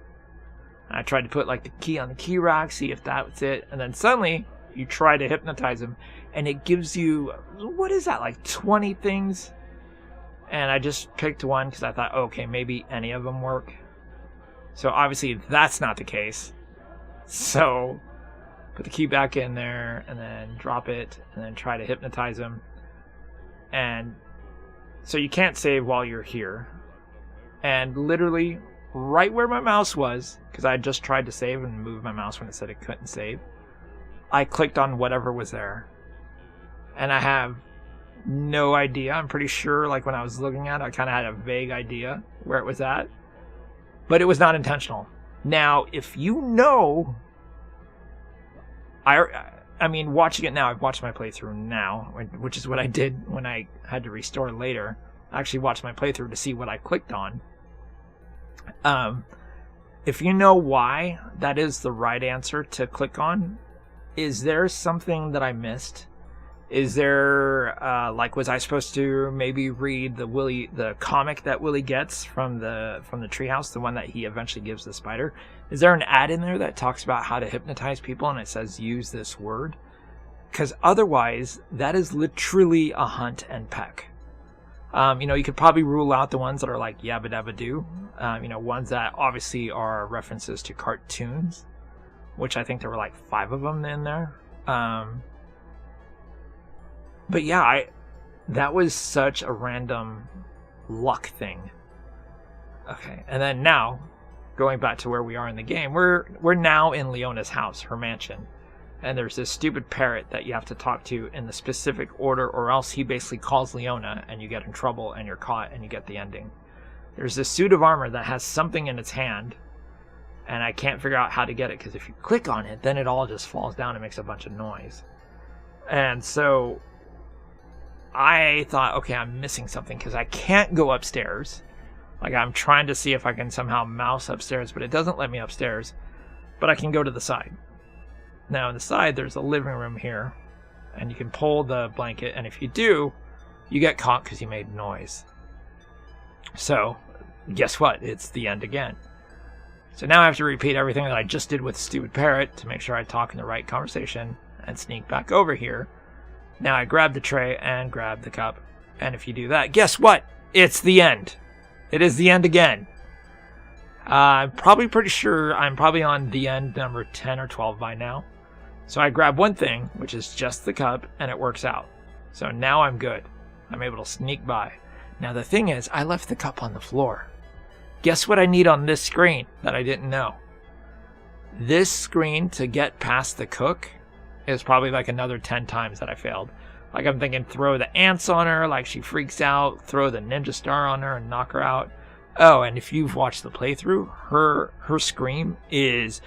I tried to put like the key on the key rack, see if that was it. And then suddenly, you try to hypnotize him, and it gives you, what is that, like 20 things? And I just picked one because I thought, okay, maybe any of them work. So obviously that's not the case. So put the key back in there, and then drop it, and then try to hypnotize him. And so you can't save while you're here. And literally right where my mouse was, because I had just tried to save and move my mouse when it said it couldn't save, I clicked on whatever was there. And I have no idea. I'm pretty sure, like when I was looking at it, I kind of had a vague idea where it was at. But it was not intentional. Now, if you know... I mean, watching it now, I've watched my playthrough now, which is what I did when I had to restore later. I actually watched my playthrough to see what I clicked on. If you know why that is the right answer to click on, is there something that I missed? Is there, was I supposed to maybe read the comic that Willy gets from the treehouse, the one that he eventually gives the spider? Is there an ad in there that talks about how to hypnotize people and it says use this word? Because otherwise, that is literally a hunt and peck. You could probably rule out the ones that are like yabba dabba doo. Ones that obviously are references to cartoons, which I think there were like 5 of them in there. But yeah, that was such a random luck thing. Okay, and then now, going back to where we are in the game, we're now in Leona's house, her mansion. And there's this stupid parrot that you have to talk to in the specific order, or else he basically calls Leona and you get in trouble and you're caught and you get the ending. There's this suit of armor that has something in its hand, and I can't figure out how to get it, because if you click on it, then it all just falls down and makes a bunch of noise. And so I thought, okay, I'm missing something, because I can't go upstairs. Like, I'm trying to see if I can somehow mouse upstairs, but it doesn't let me upstairs. But I can go to the side. Now, on the side, there's a living room here, and you can pull the blanket, and if you do, you get caught because you made noise. So, guess what? It's the end again. So now I have to repeat everything that I just did with Stupid Parrot to make sure I talk in the right conversation and sneak back over here. Now I grab the tray and grab the cup, and if you do that, guess what? It's the end. It is the end again. I'm probably pretty sure I'm probably on the end number 10 or 12 by now. So I grab one thing, which is just the cup, and it works out. So now I'm good. I'm able to sneak by. Now the thing is, I left the cup on the floor. Guess what I need on this screen that I didn't know? This screen to get past the cook is probably like another 10 times that I failed. Like, I'm thinking throw the ants on her, like she freaks out, throw the ninja star on her and knock her out. Oh, and if you've watched the playthrough, her scream is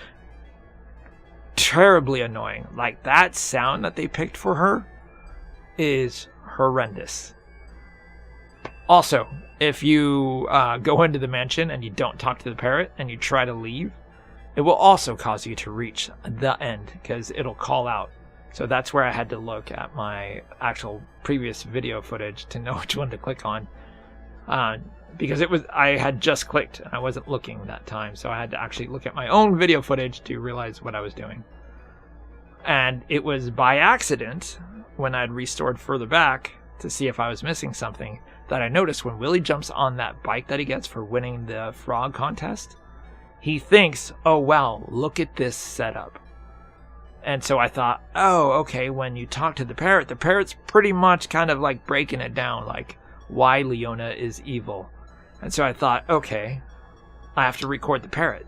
terribly annoying. Like, that sound that they picked for her is horrendous. Also, if you go into the mansion and you don't talk to the parrot and you try to leave, it will also cause you to reach the end, because it'll call out. So that's where I had to look at my actual previous video footage to know which one to click on. Because I had just clicked and I wasn't looking that time, so I had to actually look at my own video footage to realize what I was doing. And it was by accident, when I'd restored further back to see if I was missing something, that I noticed when Willy jumps on that bike that he gets for winning the frog contest, he thinks, oh wow, look at this setup. And so I thought, oh, okay, when you talk to the parrot's pretty much kind of like breaking it down, like why Leona is evil. And so I thought, okay, I have to record the parrot.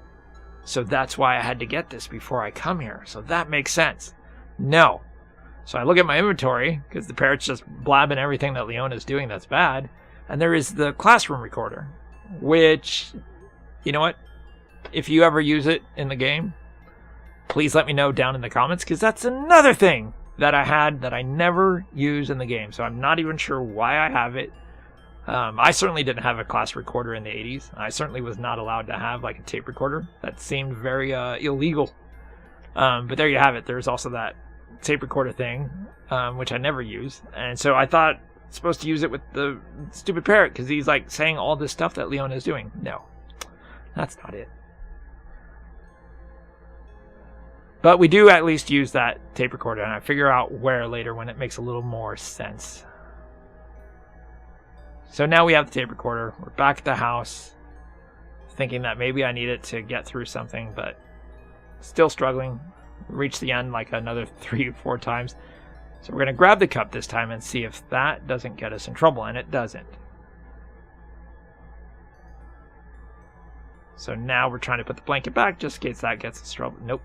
So that's why I had to get this before I come here. So that makes sense. No. So I look at my inventory, because the parrot's just blabbing everything that Leona's doing that's bad. And there is the classroom recorder, which, you know what? If you ever use it in the game, please let me know down in the comments, because that's another thing that I had that I never use in the game. So I'm not even sure why I have it. I certainly didn't have a class recorder in the 80s. I certainly was not allowed to have like a tape recorder. That seemed very illegal. But there you have it. There's also that tape recorder thing, which I never use. And so I thought I'm supposed to use it with the stupid parrot because he's like saying all this stuff that Leona is doing. No, that's not it. But we do at least use that tape recorder, and I figure out where later when it makes a little more sense. So now we have the tape recorder. We're back at the house, thinking that maybe I need it to get through something, but still struggling. Reach the end like another 3 or 4 times. So we're going to grab the cup this time and see if that doesn't get us in trouble, and it doesn't. So now we're trying to put the blanket back just in case that gets us in trouble. Nope.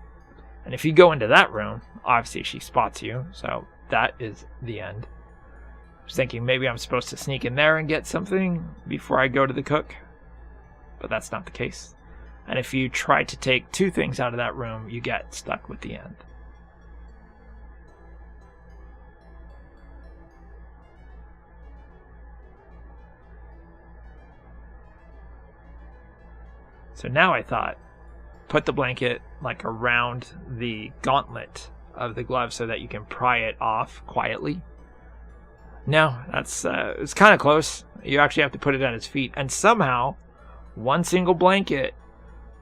And if you go into that room, obviously she spots you, so that is the end. I was thinking maybe I'm supposed to sneak in there and get something before I go to the cook, but that's not the case. And if you try to take 2 things out of that room, you get stuck with the end. So now I thought, put the blanket like around the gauntlet of the glove so that you can pry it off quietly. No, that's it's kind of close. You actually have to put it at his feet, and somehow one single blanket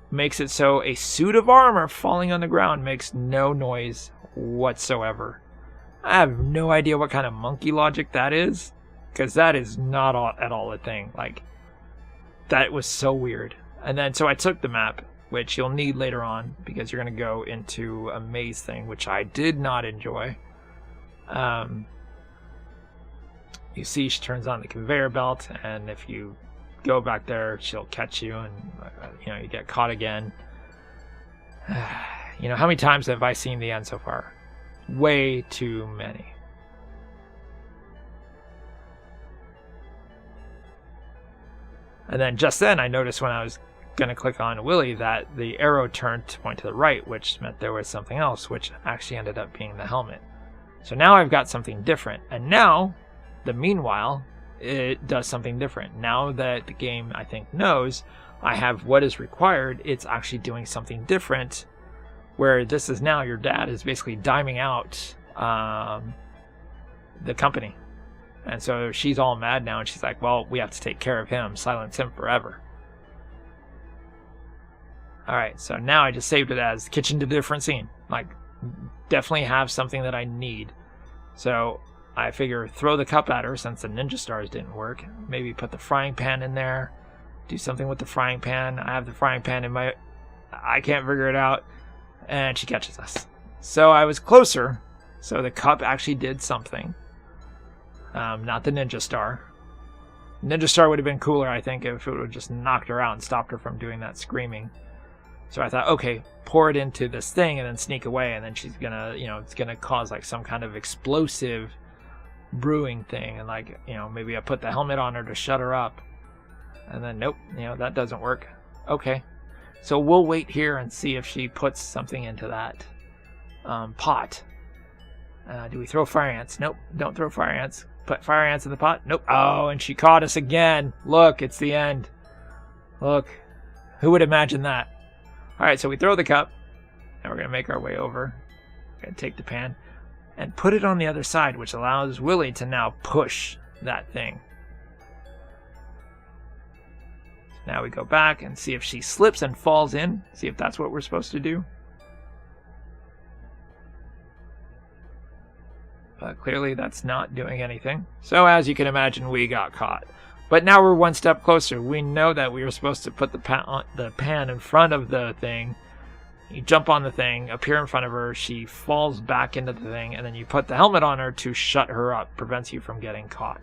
makes it so a suit of armor falling on the ground makes no noise whatsoever. I have no idea what kind of monkey logic that is, because that is not at all a thing. Like, that was so weird. And then so I took the map, which you'll need later on because you're going to go into a maze thing, which I did not enjoy. You see she turns on the conveyor belt, and if you go back there, she'll catch you, and you get caught again. How many times have I seen the end so far? Way too many. And then just then I noticed when I was going to click on Willy that the arrow turned to point to the right, which meant there was something else, which actually ended up being the helmet. So now I've got something different, and now meanwhile it does something different. Now that the game, I think, knows I have what is required, it's actually doing something different, where this is now your dad is basically diming out the company. And so she's all mad now, and she's like, well, we have to take care of him, silence him forever. Alright, so now I just saved it as kitchen to different scene. Like, definitely have something that I need. So I figure throw the cup at her since the ninja stars didn't work. Maybe put the frying pan in there. Do something with the frying pan. I have the frying pan in my... I can't figure it out. And she catches us. So I was closer. So the cup actually did something. Not the ninja star. Ninja star would have been cooler, I think, if it would have just knocked her out and stopped her from doing that screaming. So I thought, okay, pour it into this thing and then sneak away, and then she's gonna, it's gonna cause like some kind of explosive brewing thing, and like, maybe I put the helmet on her to shut her up, and then nope, that doesn't work. Okay, so we'll wait here and see if she puts something into that pot. Do we throw fire ants? Nope, don't throw fire ants. Put fire ants in the pot? Nope. Oh, and she caught us again. Look, it's the end. Look, who would imagine that? Alright, so we throw the cup, and we're going to make our way over. We're going to take the pan and put it on the other side, which allows Willy to now push that thing. So now we go back and see if she slips and falls in. See if that's what we're supposed to do. But clearly that's not doing anything. So as you can imagine, we got caught. But now we're one step closer. We know that we were supposed to put the pan in front of the thing. You jump on the thing, appear in front of her, she falls back into the thing, and then you put the helmet on her to shut her up, prevents you from getting caught.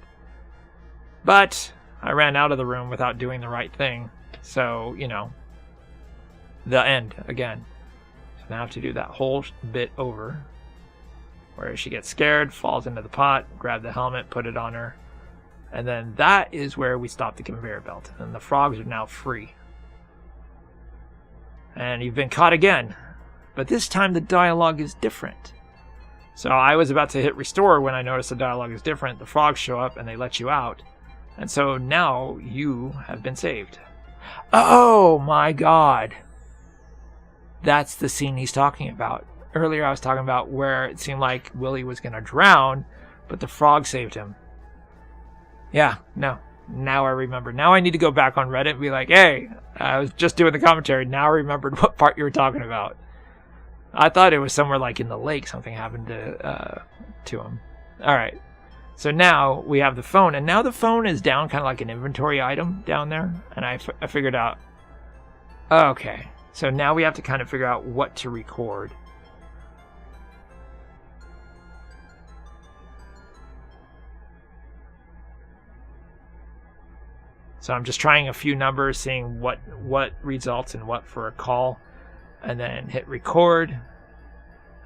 But I ran out of the room without doing the right thing, so, the end again. So now I have to do that whole bit over, where she gets scared, falls into the pot, grab the helmet, put it on her, and then that is where we stop the conveyor belt, and the frogs are now free. And you've been caught again. But this time the dialogue is different. So I was about to hit restore when I noticed the dialogue is different. The frogs show up and they let you out. And so now you have been saved. Oh my god. That's the scene he's talking about. Earlier I was talking about where it seemed like Willy was going to drown, but the frog saved him. Yeah, no. Now I remember. Now I need to go back on Reddit and be like, hey, I was just doing the commentary. Now I remembered what part you were talking about. I thought it was somewhere like in the lake something happened to him. All right. So now we have the phone, and now the phone is down kind of like an inventory item down there. And I figured out, okay, so now we have to kind of figure out what to record. So I'm just trying a few numbers, seeing what results in what for a call, and then hit record,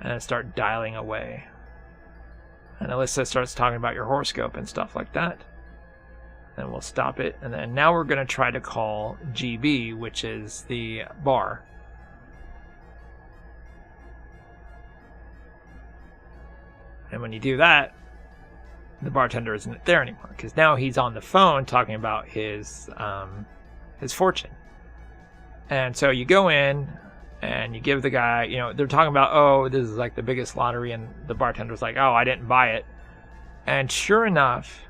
and then start dialing away. And Alyssa starts talking about your horoscope and stuff like that. Then we'll stop it. And then now we're going to try to call GB, which is the bar. And when you do that, the bartender isn't there anymore, because now he's on the phone talking about his fortune. And so you go in and you give the guy, you know, they're talking about, oh, this is like the biggest lottery, and the bartender's like, oh, I didn't buy it. And sure enough,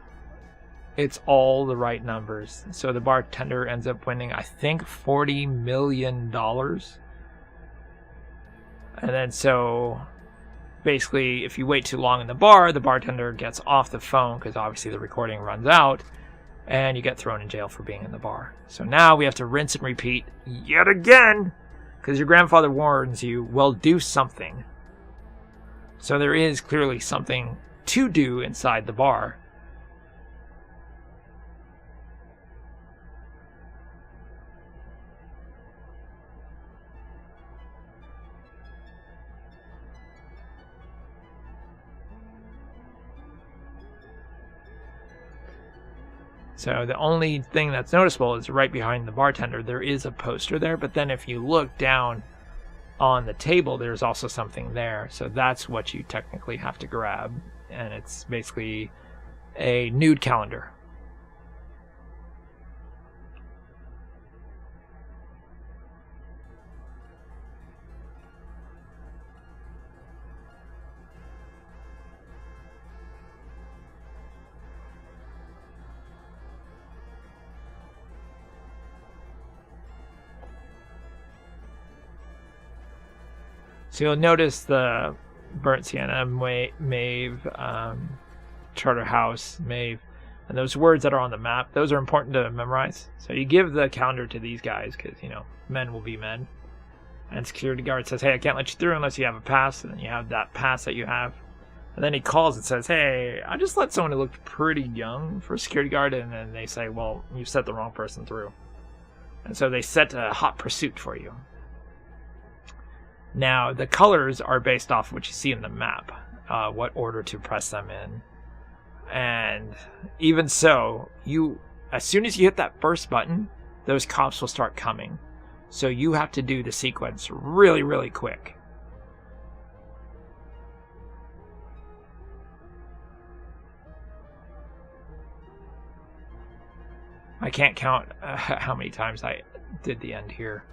it's all the right numbers. So the bartender ends up winning, I think, $40 million. And then so basically, if you wait too long in the bar, the bartender gets off the phone because obviously the recording runs out, and you get thrown in jail for being in the bar. So now we have to rinse and repeat yet again, because your grandfather warns you, well, do something. So there is clearly something to do inside the bar. So the only thing that's noticeable is right behind the bartender, there is a poster there, but then if you look down on the table, there's also something there. So that's what you technically have to grab, and it's basically a nude calendar. So you'll notice the burnt sienna, Maeve, Charterhouse, Maeve, and those words that are on the map, those are important to memorize. So you give the calendar to these guys because, you know, men will be men. And security guard says, hey, I can't let you through unless you have a pass. And then you have that pass that you have. And then he calls and says, hey, I just let someone who looked pretty young for a security guard. And then they say, well, you set the wrong person through. And so they set a hot pursuit for you. Now, the colors are based off what you see in the map, what order to press them in. And even so, as soon as you hit that first button, those cops will start coming. So you have to do the sequence really, really quick. I can't count how many times I did the end here.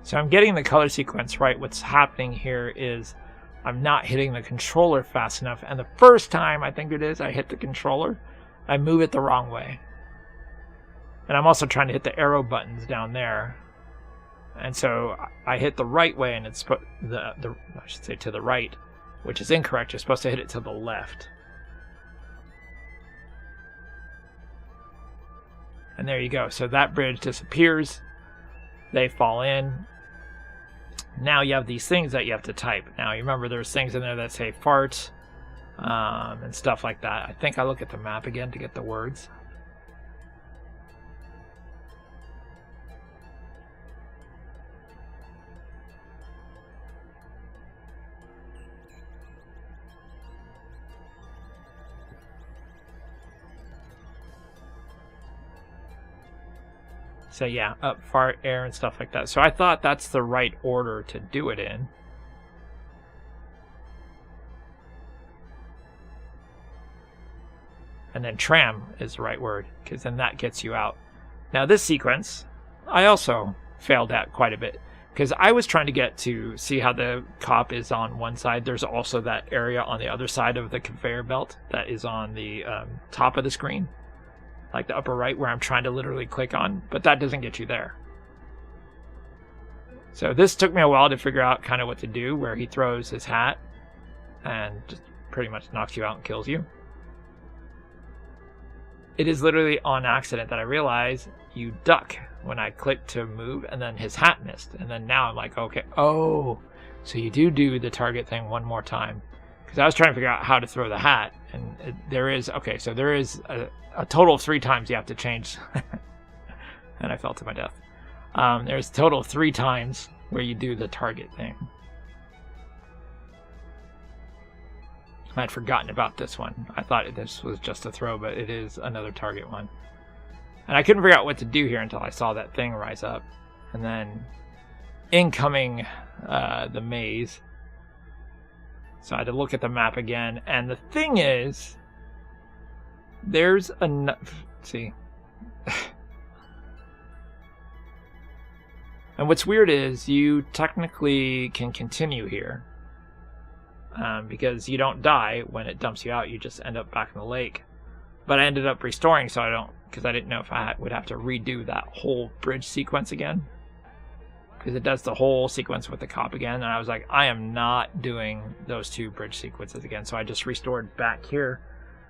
So I'm getting the color sequence right. What's happening here is I'm not hitting the controller fast enough. And the first time, I think it is, I hit the controller, I move it the wrong way. And I'm also trying to hit the arrow buttons down there. And so I hit the right way, and it's I should say to the right, which is incorrect. You're supposed to hit it to the left. And there you go. So that bridge disappears. They fall in. Now you have these things that you have to type. Now you remember there's things in there that say fart and stuff like that. I think I look at the map again to get the words. So yeah, up, fart, air, and stuff like that. So I thought that's the right order to do it in. And then tram is the right word, because then that gets you out. Now this sequence, I also failed at quite a bit, because I was trying to get to see how the cop is on one side. There's also that area on the other side of the conveyor belt that is on the top of the screen. Like the upper right where I'm trying to literally click on, but that doesn't get you there. So this took me a while to figure out kind of what to do, where he throws his hat and just pretty much knocks you out and kills you. It is literally on accident that I realize you duck when I click to move, and then his hat missed. And then now I'm like, okay, oh, so you do the target thing one more time. Because I was trying to figure out how to throw the hat, and there is a total of 3 times you have to change. And I fell to my death. There's a total of 3 times where you do the target thing. I'd forgotten about this one. I thought this was just a throw, but it is another target one. And I couldn't figure out what to do here until I saw that thing rise up. And then incoming the maze. So I had to look at the map again. And the thing is, there's enough. See. And what's weird is you technically can continue here. Because you don't die when it dumps you out. You just end up back in the lake. But I ended up restoring, so I don't, because I didn't know if I would have to redo that whole bridge sequence again. Because it does the whole sequence with the cop again. And I was like, I am not doing those 2 bridge sequences again. So I just restored back here.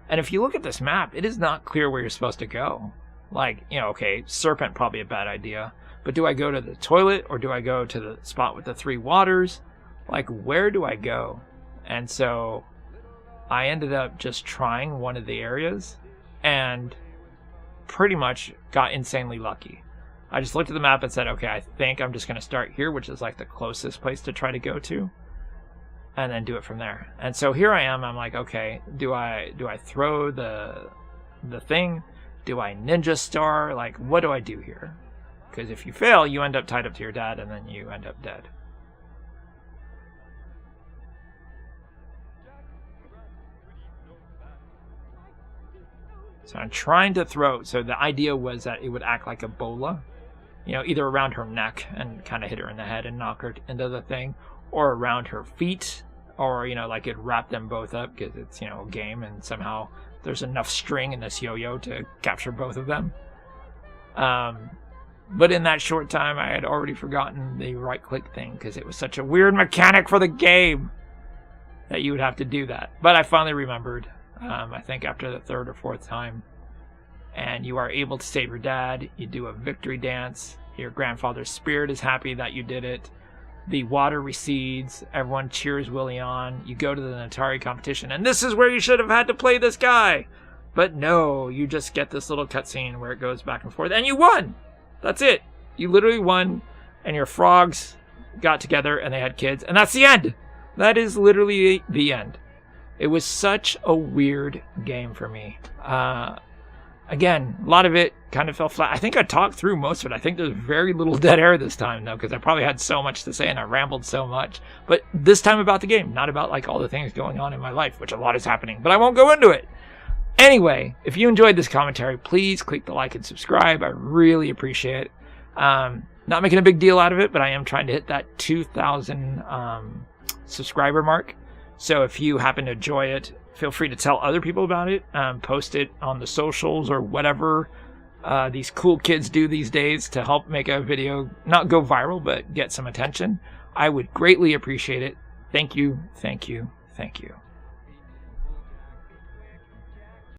And if you look at this map, it is not clear where you're supposed to go. Like, you know, okay, serpent, probably a bad idea. But do I go to the toilet, or do I go to the spot with the 3 waters? Like, where do I go? And so I ended up just trying one of the areas and pretty much got insanely lucky. I just looked at the map and said, okay, I think I'm just going to start here, which is like the closest place to try to go to, and then do it from there. And so here I am. I'm like, okay, do I throw the thing? Do I ninja star? Like, what do I do here? Because if you fail, you end up tied up to your dad, and then you end up dead. So I'm trying to throw. So the idea was that it would act like a bola, you know, either around her neck and kind of hit her in the head and knock her into the thing, or around her feet, or, you know, like it wrap them both up because it's, you know, a game, and somehow there's enough string in this yo-yo to capture both of them. But in that short time, I had already forgotten the right-click thing because it was such a weird mechanic for the game that you would have to do that. But I finally remembered. I think after the 3rd or 4th time. And you are able to save your dad. You do a victory dance. Your grandfather's spirit is happy that you did it. The water recedes. Everyone cheers Willy on. You go to the Atari competition. And this is where you should have had to play this guy. But no, you just get this little cutscene where it goes back and forth. And you won! That's it. You literally won. And your frogs got together and they had kids. And that's the end. That is literally the end. It was such a weird game for me. Again, a lot of it kind of fell flat. I think I talked through most of it. I think there's very little dead air this time, though, because I probably had so much to say and I rambled so much. But this time about the game, not about like all the things going on in my life, which a lot is happening. But I won't go into it. Anyway, if you enjoyed this commentary, please click the like and subscribe. I really appreciate it. Not making a big deal out of it, but I am trying to hit that 2,000 subscriber mark. So if you happen to enjoy it, feel free to tell other people about it. Post it on the socials or whatever these cool kids do these days to help make a video not go viral, but get some attention. I would greatly appreciate it. Thank you, thank you, thank you.